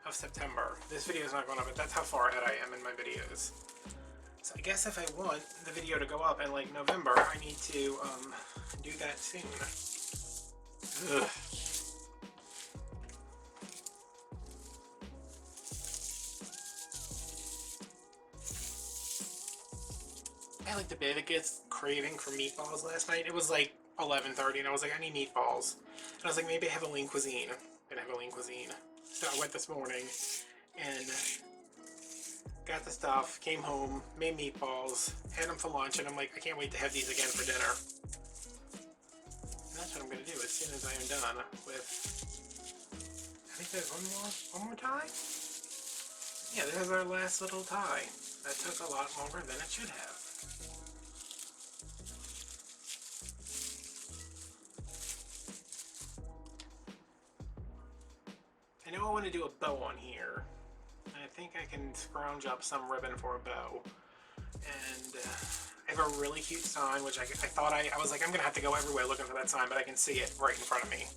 of September. This video is not going up, but that's how far ahead I am in my videos. So I guess if I want the video to go up in like November, I need to do that soon. Ugh. I had like the biggest craving for meatballs last night. It was like 11:30, and I was like, I need meatballs. And I was like, maybe I have a lean cuisine. I didn't have a lean cuisine. So I went this morning and got the stuff, came home, made meatballs, had them for lunch, and I'm like, I can't wait to have these again for dinner. And that's what I'm going to do as soon as I am done with, I think there's one more tie? Yeah, this is our last little tie. That took a lot longer than it should have. I know I want to do a bow on here. I think I can scrounge up some ribbon for a bow. And I have a really cute sign, which I thought I was like, I'm going to have to go everywhere looking for that sign, but I can see it right in front of me.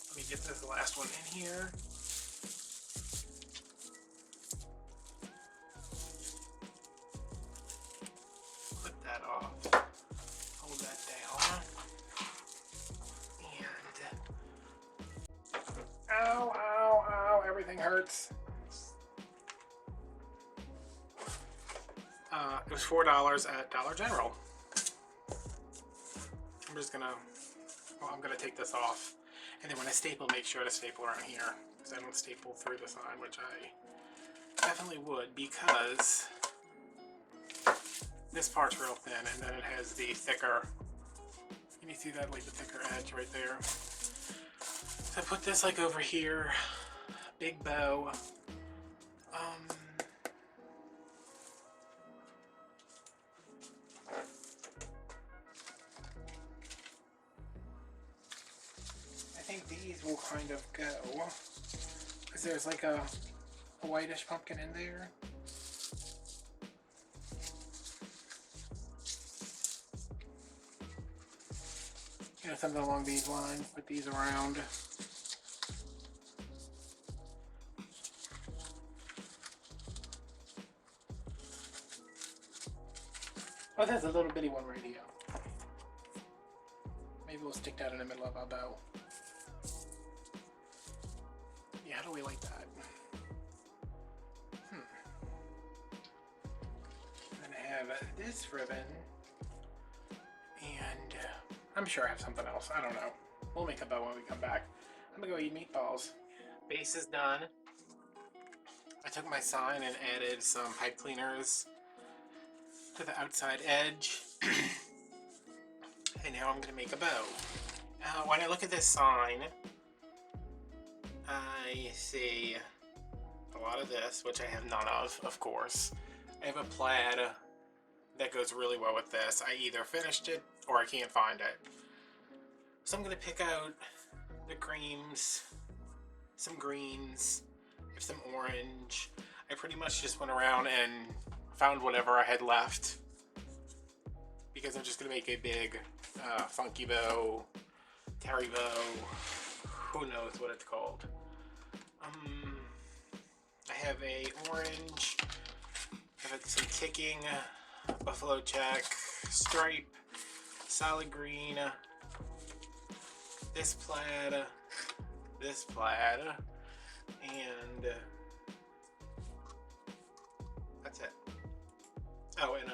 Let me get this last one in here. Flip that off. Hold that down. And ow, ow, ow, everything hurts. It was $4 at Dollar General. I'm gonna take this off. And then when I staple, make sure to staple around here, because I don't staple through the sign, which I definitely would, because this part's real thin, and then it has the thicker, can you see that, like the thicker edge right there? So I put this like over here, big bow. I think these will kind of go, because there's like a whitish pumpkin in there. You know, something along these lines, put these around. Oh, there's a little bitty one right here. Maybe we'll stick that in the middle of our bow. Yeah, how do we like that? I'm gonna have this ribbon, and I'm sure I have something else. I don't know. We'll make a bow when we come back. I'm gonna go eat meatballs. Base is done. I took my sign and added some pipe cleaners to the outside edge. And now I'm gonna make a bow. When I look at this sign, I see a lot of this, which I have none of course. I have a plaid that goes really well with this. I either finished it or I can't find it. So I'm gonna pick out the creams, some greens, some orange. I pretty much just went around and found whatever I had left, because I'm just gonna make a big funky bow, terry bow, who knows what it's called. I have a orange, I have some ticking, buffalo check, stripe, solid green, this plaid, and that's it. Oh, and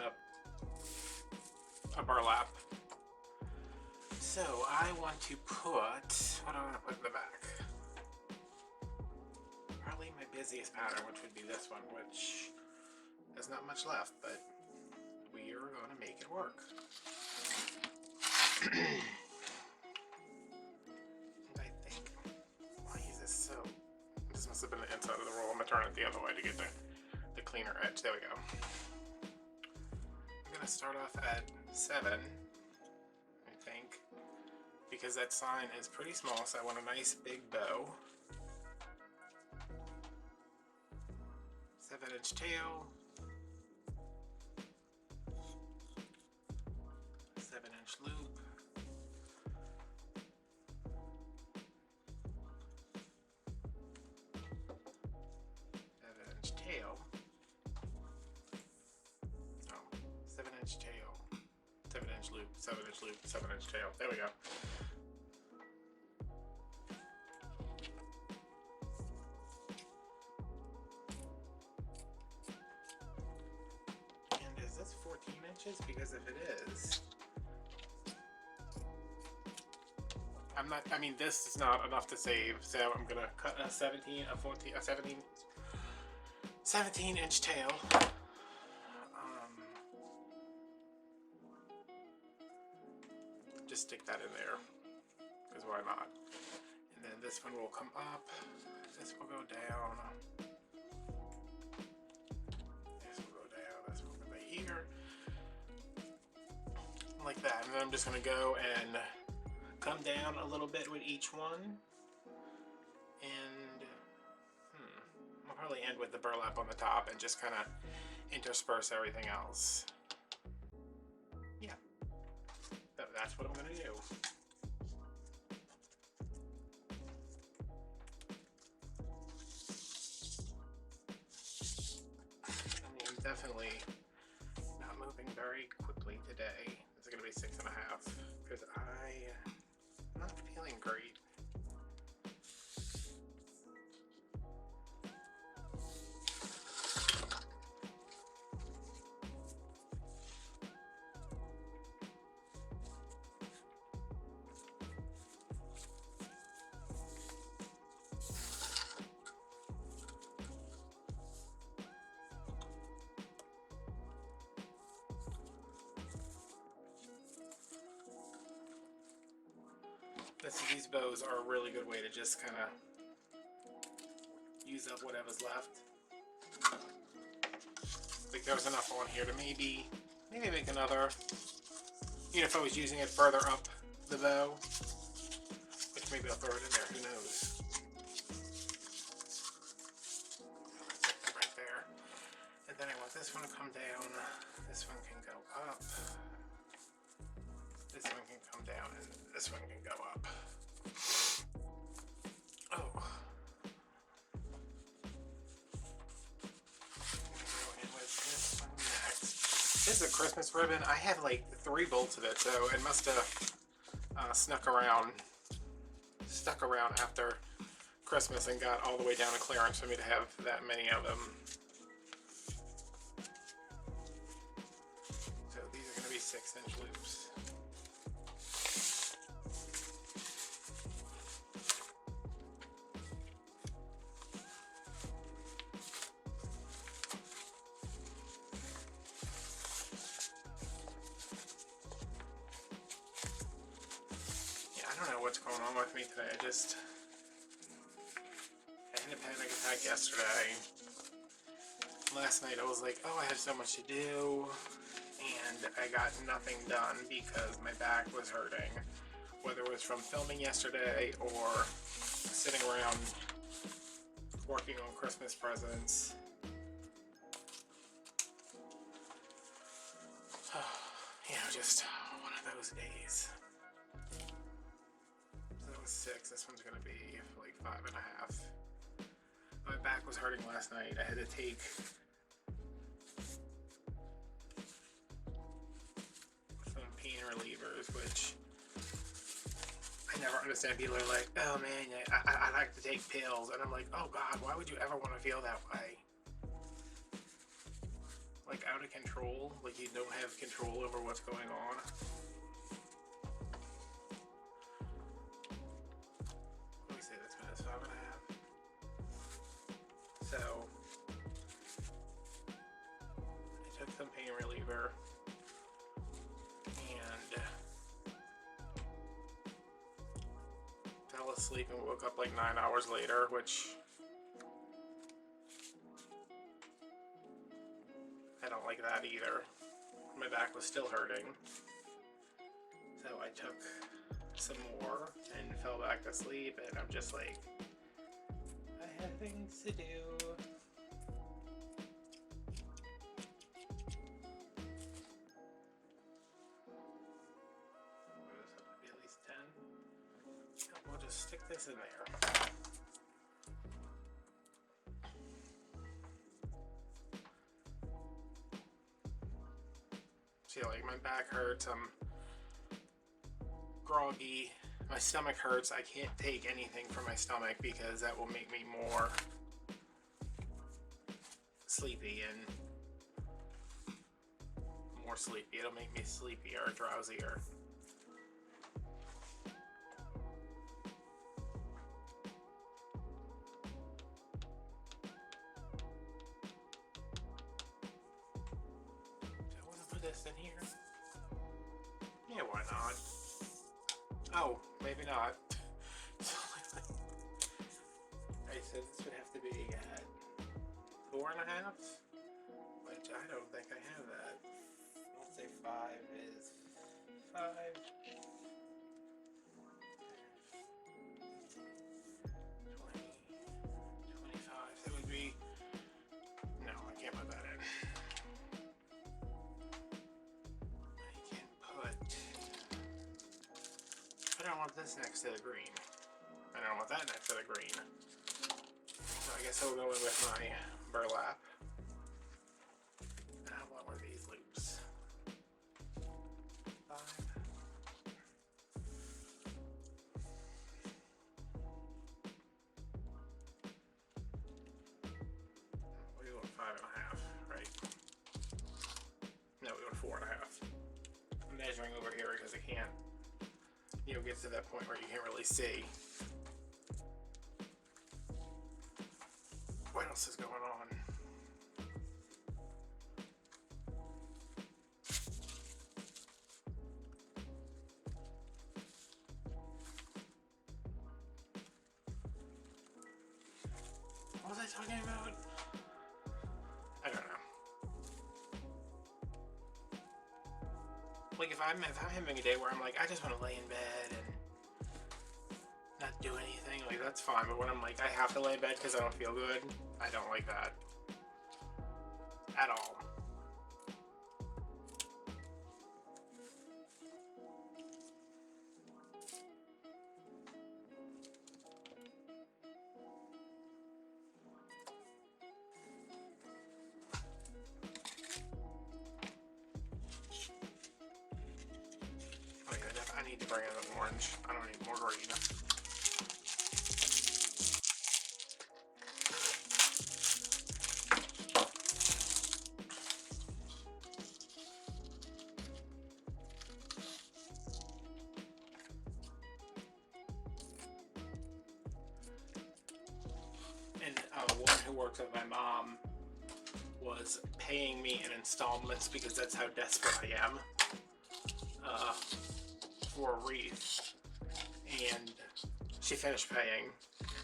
a burlap. So I want to put, what do I want to put in the back? Probably my busiest pattern, which would be this one, which has not much left, but we are going to make it work. And I think, why is this so, this must have been the inside of the roll. I'm going to turn it the other way to get the cleaner edge. There we go. I'm going to start off at 7, I think, because that sign is pretty small, so I want a nice big bow. 7-inch tail, 7-inch loop, 7-inch tail, 7-inch tail, 7-inch loop, 7-inch loop, 7-inch tail. There we go. And is this 14 inches? Because if it is, I mean, this is not enough to save, so I'm gonna cut a 17-inch tail. Just stick that in there, because why not? And then this one will come up, this will go down, this will go down, this will go here, like that. And then I'm just gonna go and come down a little bit with each one, and I'll probably end with the burlap on the top and just kind of intersperse everything else. Yeah, that's what I'm gonna do. I mean, I'm definitely not moving very quickly today. It's gonna be 6.5 because I'm not feeling great. These bows are a really good way to just kind of use up whatever's left. Like there's enough on here to maybe make another. You know, if I was using it further up the bow, which maybe I'll throw it in there. Who knows? Right there. And then I want this one to come down. This one can go up. This one can come down, and this one can go up. Oh. This is a Christmas ribbon. I have like 3 bolts of it, so it must have stuck around after Christmas and got all the way down to clearance for me to have that many of them. So these are going to be 6-inch loops. I don't know what's going on with me today. I had a panic attack yesterday. Last night I was like, oh, I have so much to do, and I got nothing done because my back was hurting. Whether it was from filming yesterday or sitting around working on Christmas presents. You know, just one of those days. 6. This one's gonna be like 5.5. My back was hurting last night. I had to take some pain relievers, which I never understand. People are like, oh man, I like to take pills, and I'm like, oh god, why would you ever want to feel that way? Like out of control, like you don't have control over what's going on. This one is 5.5. So I took some pain reliever and fell asleep and woke up like 9 hours later, which I don't like that either. My back was still hurting. So I took some more and fell back to sleep, and I'm just like, I have things to do. This will be at least 10. We'll just stick this in there. See, like my back hurts, I'm groggy, my stomach hurts. I can't take anything from my stomach because that will make me more sleepy and more sleepy. It'll make me sleepier or drowsier. Do I want to put this in here? Yeah, why not? Oh, maybe not. I said this would have to be at 4.5, which I don't think I have that. Let's say 5 is 5. 20, 25. That would be. No, I can't put that in. I don't want this next to the green. I don't want that next to the green. So I guess I'll go in with my burlap. And I want one of these loops. 5. We want 5.5, right? No, we want 4.5. I'm measuring over here because I can't, you know, get to that point where you can't really see what else is going on. talking about? I don't know. Like if I'm having a day where I'm like, I just want to lay in bed and not do anything, like that's fine. But when I'm like, I have to lay in bed because I don't feel good, I don't like that at all. I need to bring in an orange. I don't need more green. And a woman who works with my mom was paying me in installments because that's how desperate I am for a wreath. And she finished paying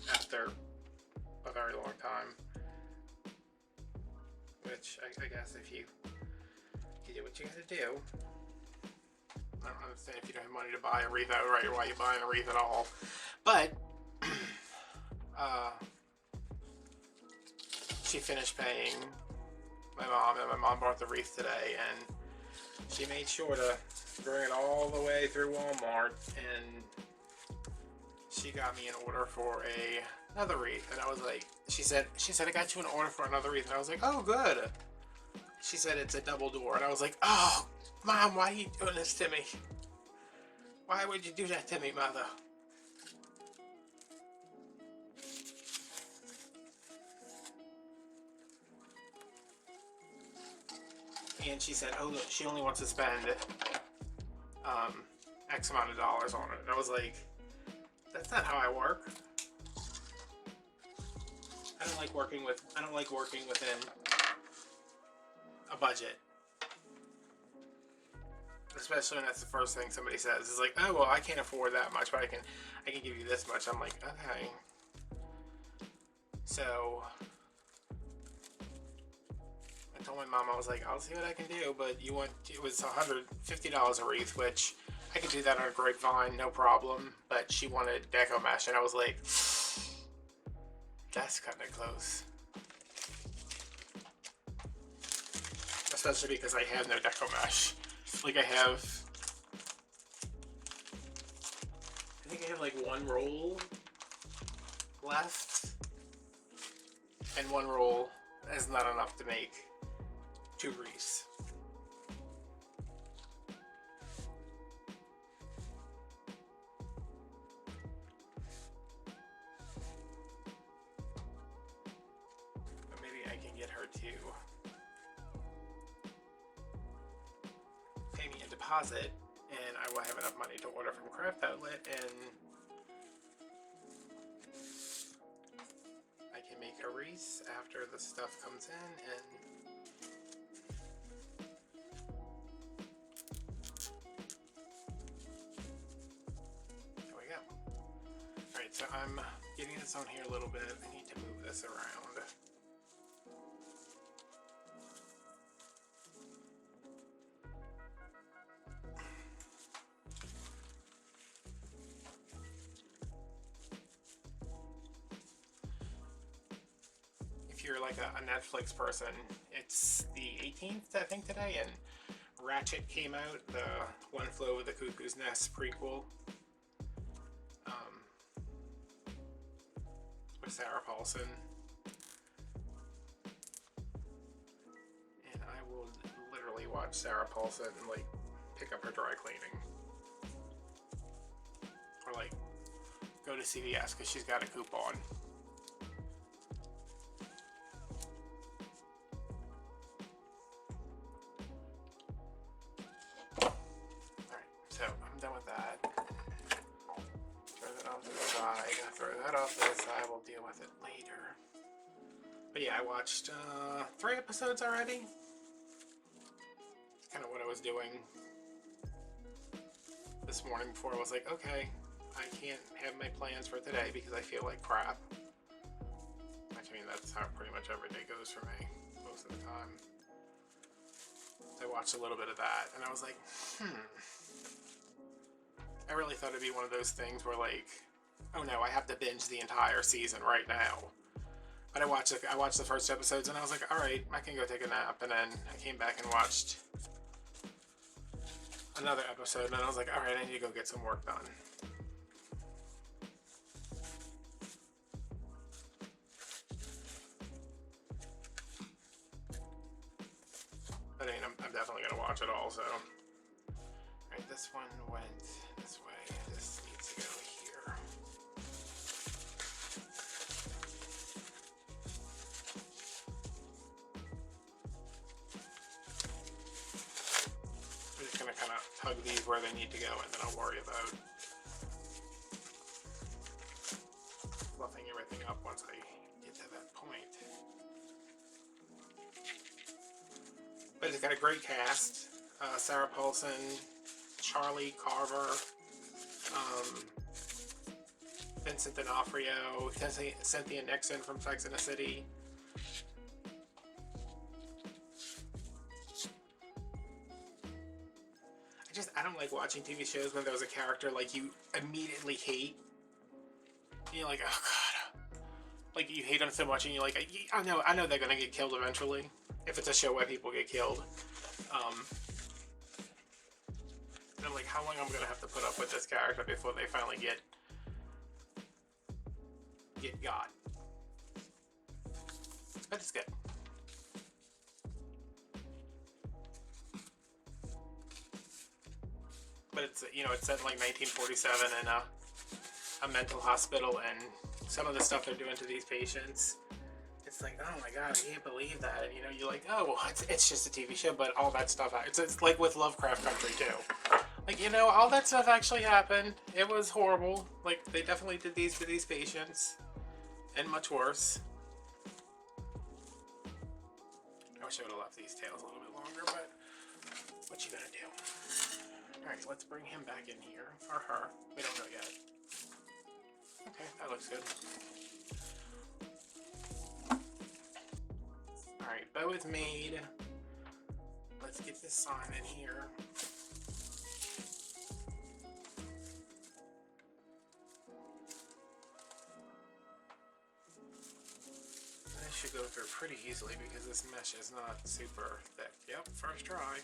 after a very long time. Which I guess if you do what you gotta do. I don't understand if you don't have money to buy a wreath outright, why you buying a wreath at all. But she finished paying my mom, and my mom bought the wreath today, and she made sure to bring it all the way through Walmart, and she got me an order for another wreath. And I was like, she said I got you an order for another wreath, and I was like, oh good. She said it's a double door, and I was like, oh Mom, why are you doing this to me? Why would you do that to me, Mother? And she said, oh, look, she only wants to spend X amount of dollars on it. And I was like, that's not how I work. I don't like working within a budget. Especially when that's the first thing somebody says. It's like, oh well, I can't afford that much, but I can give you this much. I'm like, okay. So I told my mom, I was like, I'll see what I can do, but it was $150 a wreath, which I could do that on a grapevine, no problem. But she wanted Deco mesh, and I was like, that's kind of close. Especially because I have no Deco mesh. Like I think I have like one roll left, and one roll is not enough to make 2 wreaths. But maybe I can get her to pay me a deposit, and I will have enough money to order from Craft Outlet, and I can make a wreath after the stuff comes in. And there we go. Alright, so I'm getting this on here a little bit. I need to move this around. If you're like a Netflix person, it's the 18th, I think, today, and Ratchet came out, the One Flew Over the Cuckoo's Nest prequel, with Sarah Paulson. And I will literally watch Sarah Paulson like pick up her dry cleaning, or like go to CVS because she's got a coupon. I will deal with it later. But yeah, I watched 3 episodes already. Kind of what I was doing this morning before I was like, okay, I can't have my plans for today because I feel like crap. Actually, mean, that's how pretty much every day goes for me most of the time. I watched a little bit of that, and I was like, I really thought it'd be one of those things where, like, oh no, I have to binge the entire season right now. But I watched the first episodes, and I was like, all right, I can go take a nap. And then I came back and watched another episode, and I was like, all right, I need to go get some work done. But I mean, I'm definitely gonna watch it all. So, all right, this one went this way. This needs to go here. I'm just gonna kind of tug these where they need to go, and then I'll worry about fluffing everything up once I get to that point. But it's got a great cast. Sarah Paulson, Charlie Carver, Vincent D'Onofrio, Cynthia Nixon from Sex and the City. I don't like watching TV shows when there's a character like you immediately hate. And you're like, oh god. Like you hate them so much, and you're like, I know they're gonna get killed eventually. If it's a show where people get killed. And I'm like, how long am I gonna have to put up with this character before they finally get got? But it's good. But it's, you know, it's set in like 1947 in a mental hospital, and some of the stuff they're doing to these patients, it's like, oh my god, I can't believe that. And, you know, you're like, oh, well, it's just a TV show, but all that stuff, it's like with Lovecraft Country too. Like, you know, all that stuff actually happened. It was horrible. Like, they definitely did these to these patients, and much worse. I wish I would have left these tails a little bit longer, but what you gonna do? Alright, let's bring him back in here. Or her. We don't know yet. Okay, that looks good. Alright, bow is made. Let's get this sign in here. This should go through pretty easily because this mesh is not super thick. Yep, first try.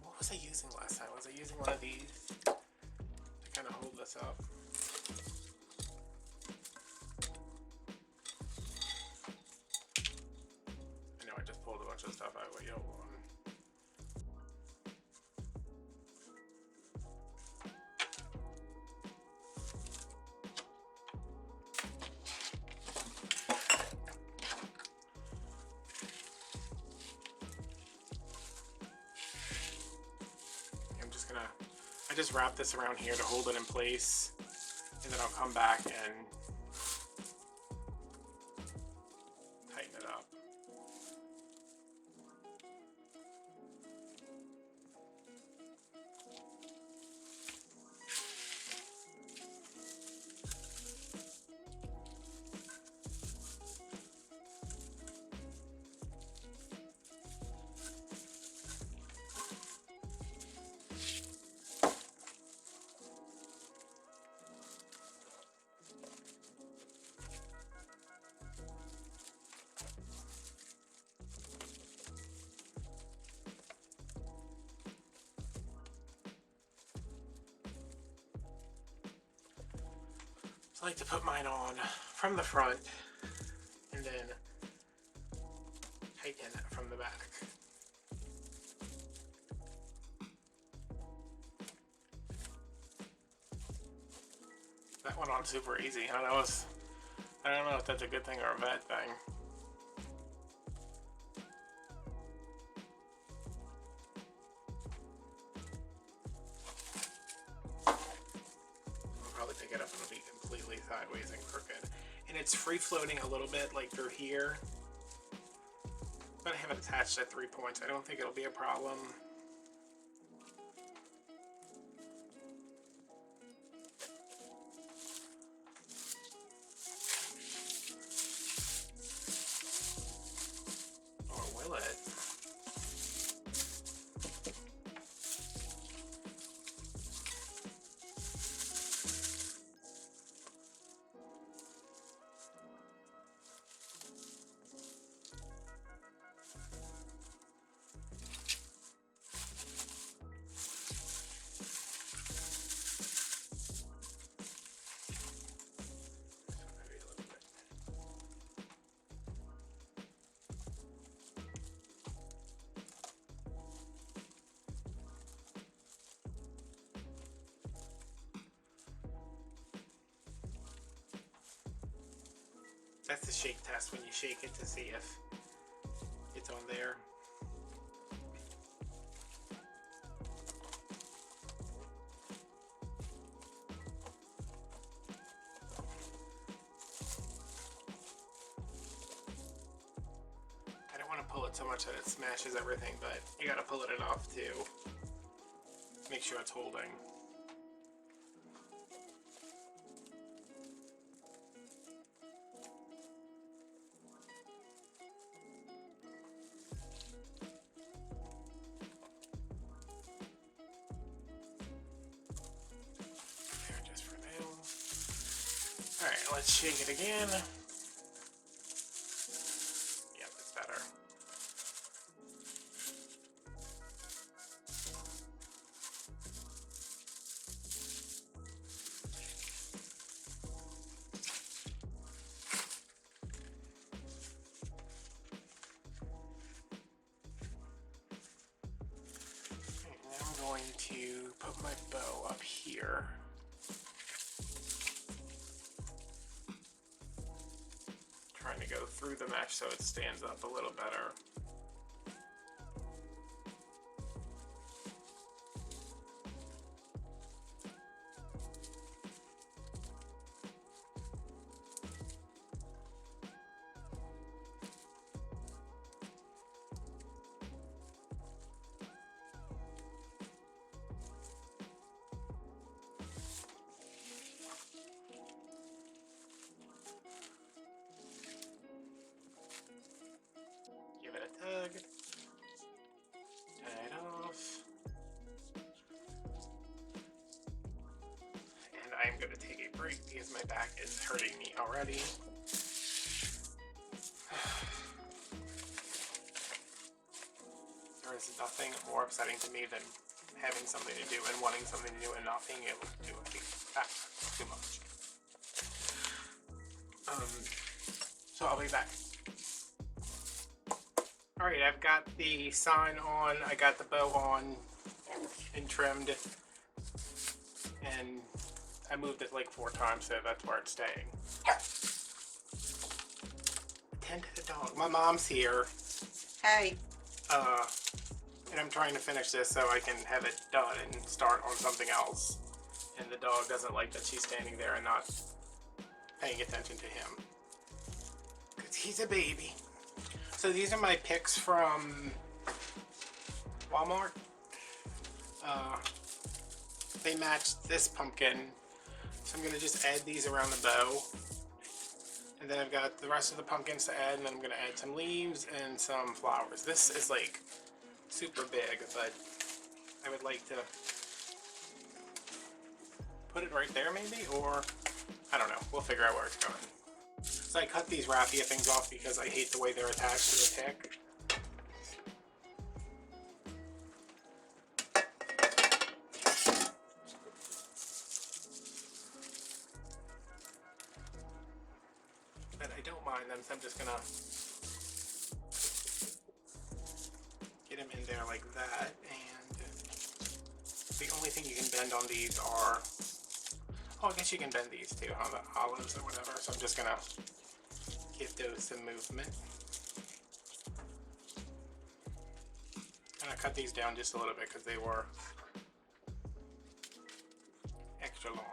What was I using last time? Was I using one of these to kind of hold this up? I know I just pulled a bunch of stuff out with yellow on. I just wrap this around here to hold it in place, and then I'll come back and tighten it up. I like to put mine on from the front and then tighten it from the back. That went on super easy. I don't know if that's a good thing or a bad thing. Pick it up and it'll be completely sideways and crooked. And it's free floating a little bit, like through here. But I have it attached at 3 points. I don't think it'll be a problem. That's the shake test, when you shake it to see if it's on there. I don't want to pull it so much that it smashes everything, but you gotta pull it enough to make sure it's holding. There, just for now. Alright, let's shake it again. Yep, it's better. I'm going to put my bow up here. Trying to go through the mesh so it stands up a little better. Give it a tug, tie it off, and I'm going to take a break because my back is hurting me already. There is nothing more upsetting to me than having something to do and wanting something to do and not being able to do it. That's too much. So I'll be back. Alright, I've got the sign on, I got the bow on and trimmed, and I moved it like 4 times, so that's where it's staying. Attend to the dog. My mom's here. Hey. And I'm trying to finish this so I can have it done and start on something else. And the dog doesn't like that she's standing there and not paying attention to him. Because he's a baby. So these are my picks from Walmart. They matched this pumpkin. So I'm going to just add these around the bow. And then I've got the rest of the pumpkins to add, and then I'm going to add some leaves and some flowers. This is like super big, but I would like to put it right there maybe, or I don't know. We'll figure out where it's going. So I cut these raffia things off because I hate the way they're attached to the pick. But I don't mind them, so I'm just gonna get them in there like that. And the only thing you can bend on these are, oh, I guess you can bend these too, huh? The olives or whatever. So I'm just gonna give those some movement. And I cut these down just a little bit because they were extra long.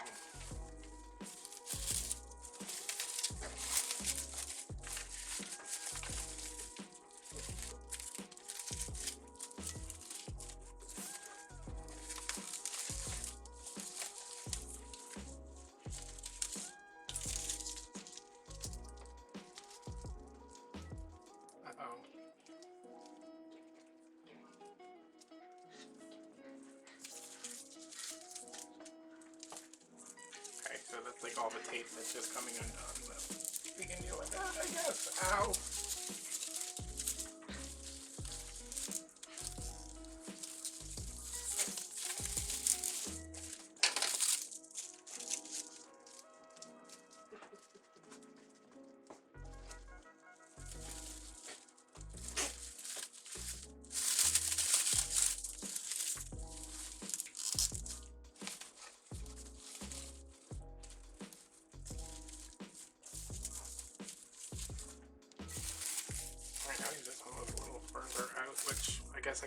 Okay, so that's like all the tape that's just coming undone, but we can deal with that, I guess. Ow!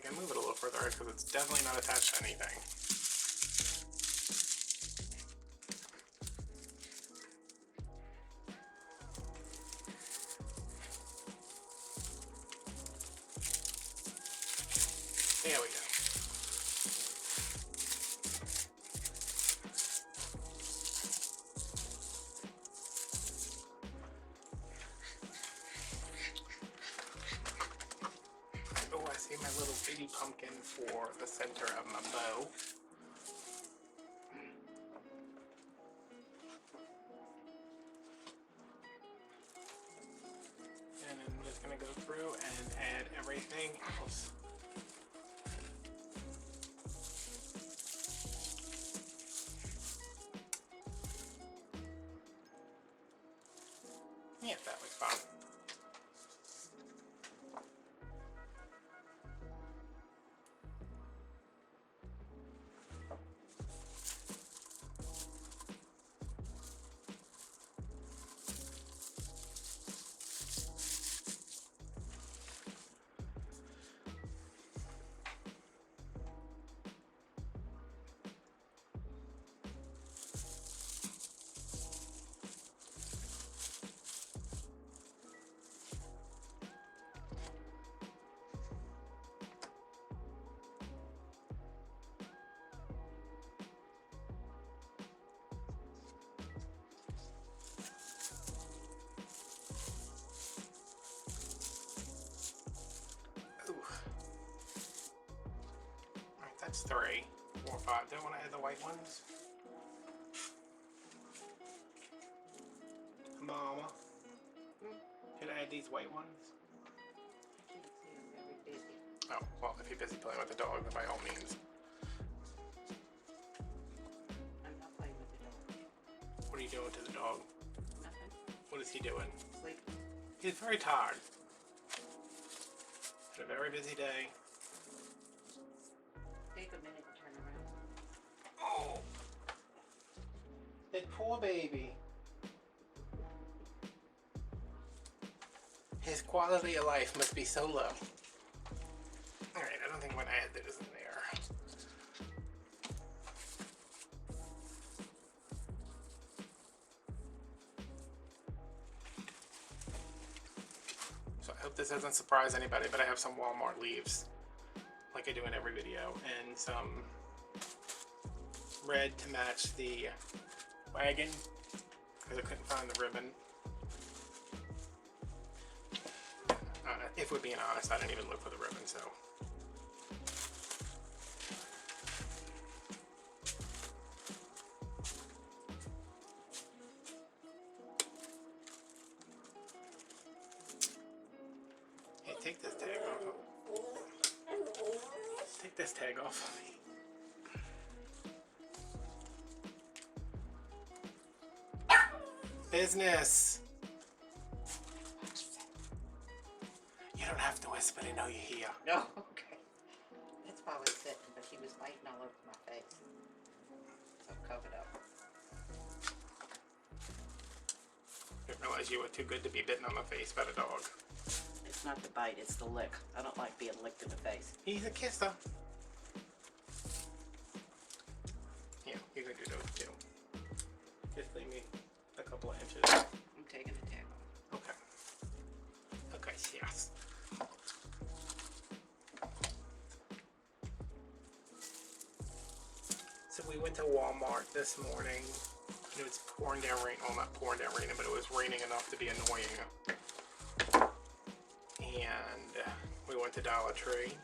can move it a little further because it's definitely not attached to anything. There we go. Oh, I see my little bitty pumpkin for the center of my bow. And I'm just going to go through and add everything else. Yeah, that was fun. Alright, that's 3, 4, 5. Do I want to add the white ones? Mama. Should I add these white ones? Oh, well, if you're busy playing with the dog, then by all means. I'm not playing with the dog. What are you doing to the dog? Nothing. What is he doing? Sleeping. He's very tired. Had a very busy day. Take a minute and turn around. Oh, that poor baby. His quality of life must be so low. Alright, I don't think what I added is in there. So I hope this doesn't surprise anybody, but I have some Walmart leaves, like I do in every video, and some red to match the wagon, because I couldn't find the ribbon. If we're being honest, I didn't even look for the ribbon, so. Hey, take this tag off. Take this tag off of me. Business. You don't have to whisper, they know you're here. No, okay. That's why I was sitting, but he was biting all over my face. So cover it up. Didn't realize you were too good to be bitten on the face by the dog. It's not the bite, it's the lick. I don't like being licked in the face. He's a kisser. Yeah, you can do those too. Just leave me a couple of inches. I'm taking the tag off. Okay. Okay, yes. So we went to Walmart this morning. It was pouring down rain. Well, not pouring down rain, but it was raining enough to be annoying. And we went to Dollar Tree,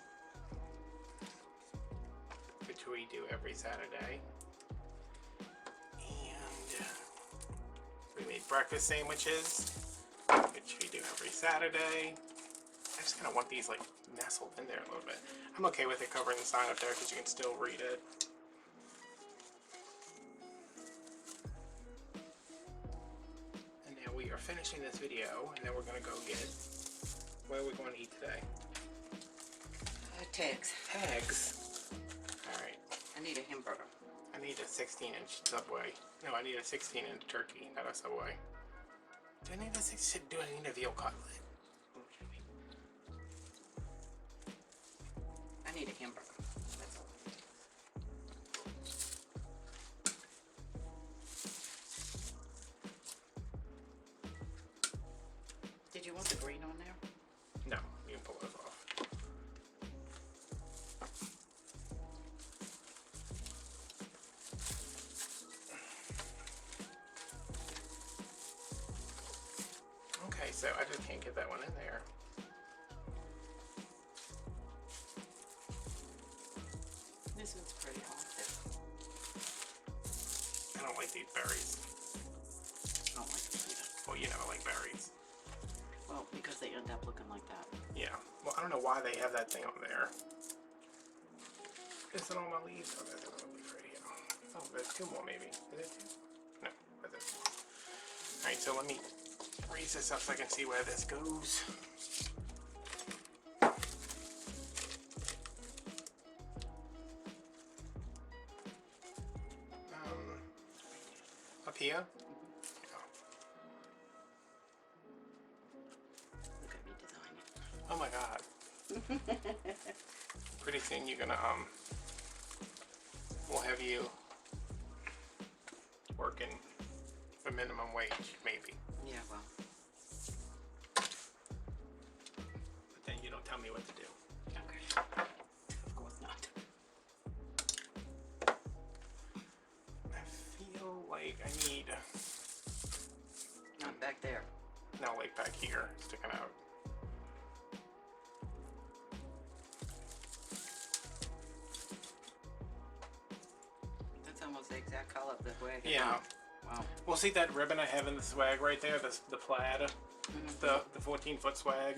which we do every Saturday. And we made breakfast sandwiches, which we do every Saturday. I just kind of want these like nestled in there a little bit. I'm okay with it covering the sign up there because you can still read it. And now we are finishing this video, and then we're gonna go get. What are we going to eat today? Tags. Tags. All right. I need a hamburger. I need a 16-inch Subway. No, I need a 16-inch turkey, not a Subway. Do I need a 16? Do I need a veal cutlet? I need a hamburger. That's all. Did you want the green on there? No, you can pull those off. Okay, so I just can't get that one in there. This one's pretty haunted. I don't like these berries. I don't like them either. Well, you never like berries. Well, because they end up looking like that. Yeah. Well, I don't know why they have that thing on there. Is it on my leaves? Oh, there's another leaf right here. Oh, there's two more maybe. Is it two? No, that's it. Alright, so let me raise this up so I can see where this goes. Up here? Look at me designing. Oh my god. Pretty soon you're gonna, we'll have you working for minimum wage, maybe. Yeah, well. But then you don't tell me what to do. Okay. Of course not. I feel like I need, Not back there. no, like back here, sticking out. That's almost the exact color of the wagon. Yeah. Wow. Well, see that ribbon I have in the swag right there, the plaid, the 14-foot swag.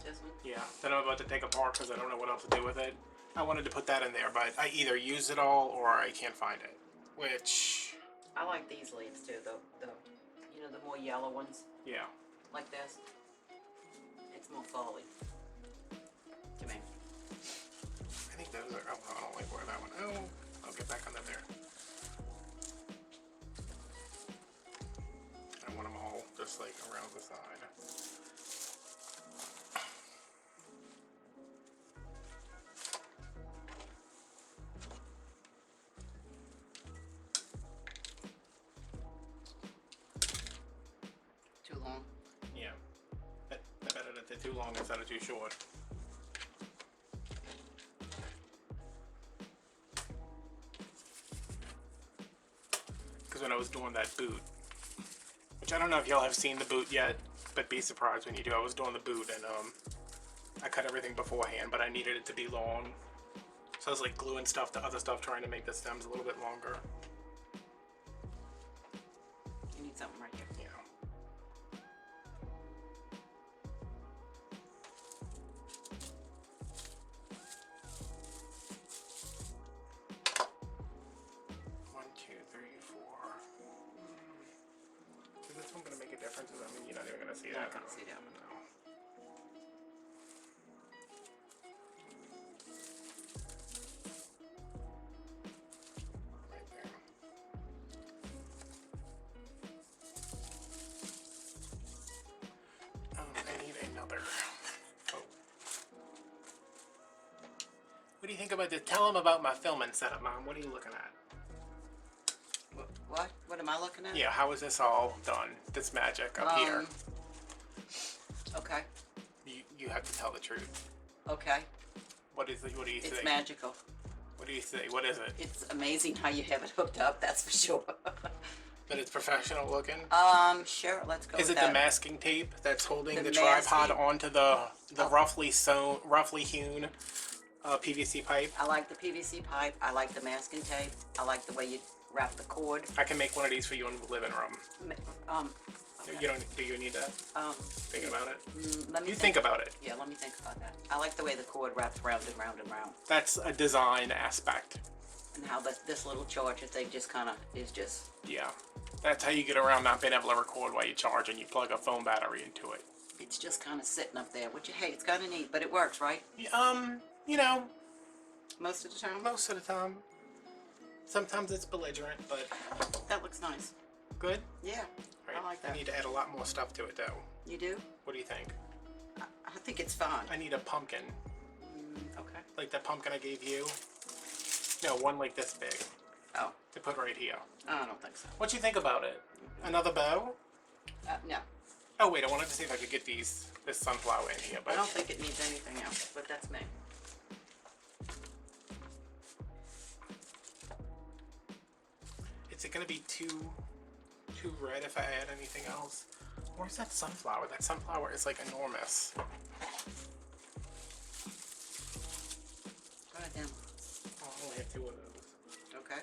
This one? Yeah, that I'm about to take apart because I don't know what else to do with it. I wanted to put that in there, but I either use it all or I can't find it. Which, I like these leaves too, the you know, the more yellow ones, yeah. like this. It's more folly to me. I think those are, oh, I don't like where that one, oh, I'll get back under there. I want them all just like around the side. Too long. Yeah. Better that they're too long instead of too short. Because when I was doing that boot, which I don't know if y'all have seen the boot yet, but be surprised when you do. I was doing the boot and I cut everything beforehand, but I needed it to be long. So I was like gluing stuff to other stuff, trying to make the stems a little bit longer. You need something right here. Yeah. One, two, three, four. Is this one gonna make a difference? I mean, you're not even gonna see that. Not gonna see that one. No. Right there. I need another. Oh. What do you think about this? Tell them about my filming setup, Mom. What are you looking at? What? What am I looking at? Yeah, how is this all done? This magic up here. Okay. You have to tell the truth. Okay. What do you It's think? magical. What do you say? What is it? It's amazing how you have it hooked up, that's for sure. But it's professional looking? Sure, let's go Is with it that. the masking tape that's holding The the tripod masking- onto the roughly hewn PVC pipe? I like the PVC pipe. I like the masking tape. I like the way you wrap the cord. I can make one of these for you in the living room. Okay. You don't. Do you need that? Think about it. Let me You think about it. Yeah, let me think about that. I like the way the cord wraps round and round and round. That's a design aspect. And how this little charger thing just kind of is just... Yeah. That's how you get around not being able to record while you charge and you plug a phone battery into it. It's just kind of sitting up there, which, hey, it's kind of neat, but it works, right? You know, Most of the time? most of the time. Sometimes it's belligerent, but That looks nice. good. Yeah, Right. I like that. I need to add a lot more stuff to it, though. You do? What do you think? I think it's fine. I need a pumpkin. Okay. like that pumpkin I gave you. No, one like this big. Oh. To put right here. I don't think so. What you think about it? Another bow? No. Oh wait, I wanted to see if I could get this sunflower in here, but I don't think it needs anything else, but that's me. is it gonna be too red if I add anything else? Where's that sunflower? That sunflower is like enormous. Go ahead, Dan. Oh, I only have 2 of those. Okay.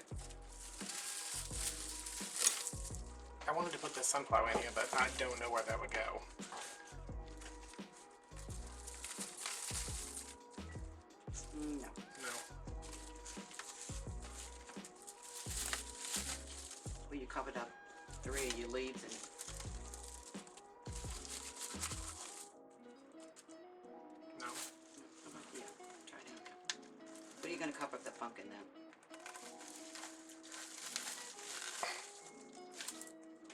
I wanted to put the sunflower in here, but I don't know where that would go. No. No. Well, you covered up 3 of your leaves and No. yeah, try down. What are you gonna cover up the pumpkin then?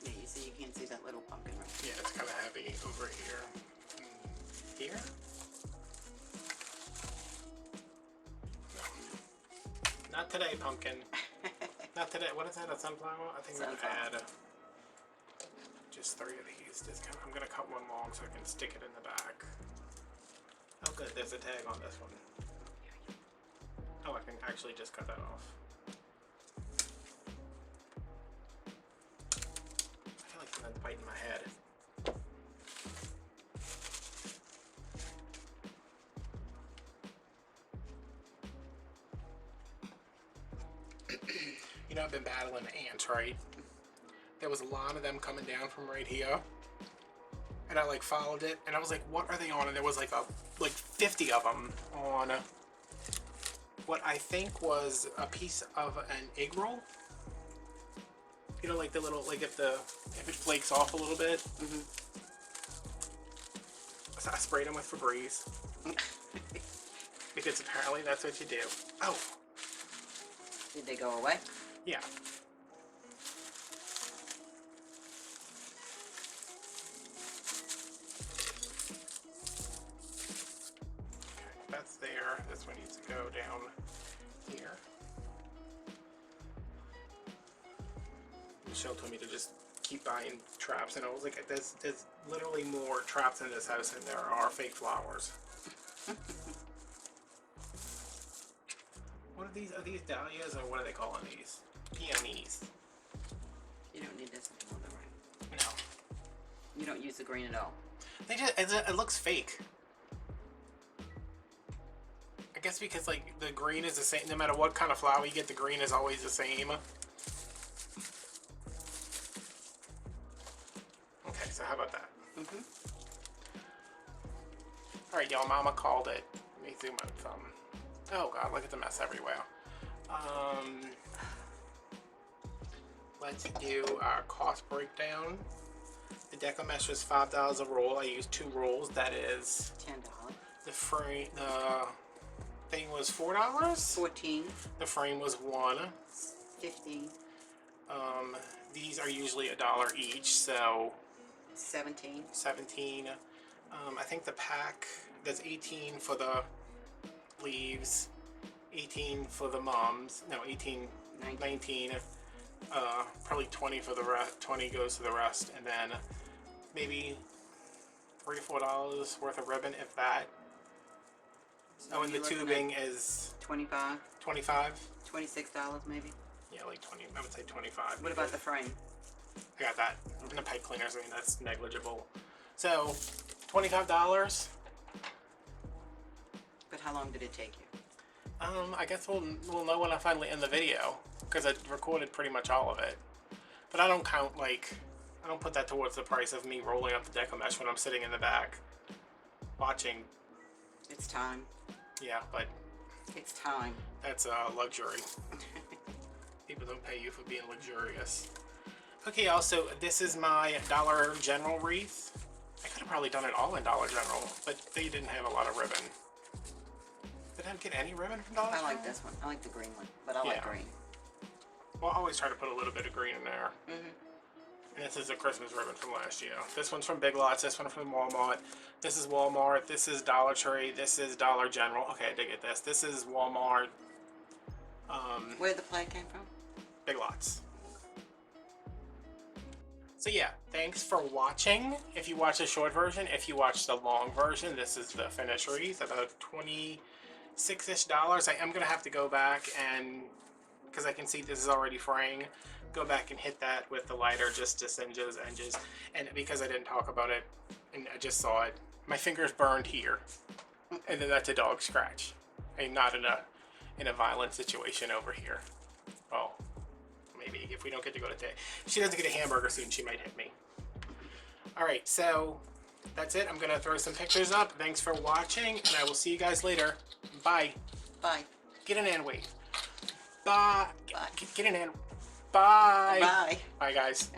Yeah, you see, you can't see that little pumpkin right Yeah, it's kind of heavy over here. Here? No. Not today, pumpkin. Not today. What is that? A sunflower? I think I'm gonna add just 3 of these. I'm gonna cut one long so I can stick it in the back. Oh, good. There's a tag on this one. Oh, I can actually just cut that off. I feel like something's biting my head. You know, I've been battling ants, right? There was a lot of them coming down from right here. And I like followed it and I was like, what are they on? And there was like 50 of them on what I think was a piece of an egg roll. You know, like the little, like if it flakes off a little bit. Mm-hmm. So I sprayed them with Febreze. Because apparently that's what you do. Oh. Did they go away? Yeah. Okay, that's there. This one needs to go down here. Michelle told me to just keep buying traps, and I was like, there's literally more traps in this house than there are fake flowers. What are these? Are these dahlias, or what are they calling these? Peonies. You don't need this anymore, though, right? No. You don't use the green at all. They just, it looks fake. I guess because like the green is the same, no matter what kind of flower you get, the green is always the same. Okay, so how about that? Mm-hmm. Alright, y'all, Mama called it. Let me zoom out some. Oh god, look at the mess everywhere. Let's do our cost breakdown. The Deco mesh was $5 a roll. I used 2 rolls. That is $10. the thing was $4. 14. The frame was $1. 15. These are usually $1 each, so 17. 17. I think the pack, there's 18 for the leaves, 18 for the mums, no, 18, 19, probably 20 for the rest, 20 goes to the rest, and then maybe $3 to $4 worth of ribbon, if that. So Oh, and the tubing is 25. 25? $26 maybe. Yeah, like 20, I would say 25. What about the frame? I got that. And the pipe cleaners, I mean, that's negligible. So, $25. But how long did it take you? I guess we'll know when I finally end the video, because I recorded pretty much all of it. But I don't count, like, I don't put that towards the price of me rolling up the Deco mesh when I'm sitting in the back watching. It's time. Yeah, but It's time. that's a luxury. People don't pay you for being luxurious. Okay, also, this is my Dollar General wreath. I could have probably done it all in Dollar General, but they didn't have a lot of ribbon. Did I get any ribbon from Dollar General? I like this one. I like the green one, but I like green. Well, I always try to put a little bit of green in there. Mm-hmm. And this is a Christmas ribbon from last year. This one's from Big Lots. This one from Walmart. This is Walmart. This is Dollar Tree. This is Dollar General. Okay, I did get this. This is Walmart. Where the play came from? Big Lots. So yeah, thanks for watching. If you watch the short version, if you watch the long version, this is the finished wreath, about $26-ish. I am gonna have to go back and, because I can see this is already fraying, go back and hit that with the lighter just to singe those edges. And because I didn't talk about it and I just saw it, my fingers burned here, and then that's a dog scratch. I'm not in a violent situation over here. Oh, maybe if we don't get to go to today. If she doesn't get a hamburger soon, she might hit me. All right, so that's it. I'm gonna throw some pictures up. Thanks for watching, and I will see you guys later. Bye. Bye. Get in and wave. Bye. Bye. Get in and. Bye. Bye. Bye, guys.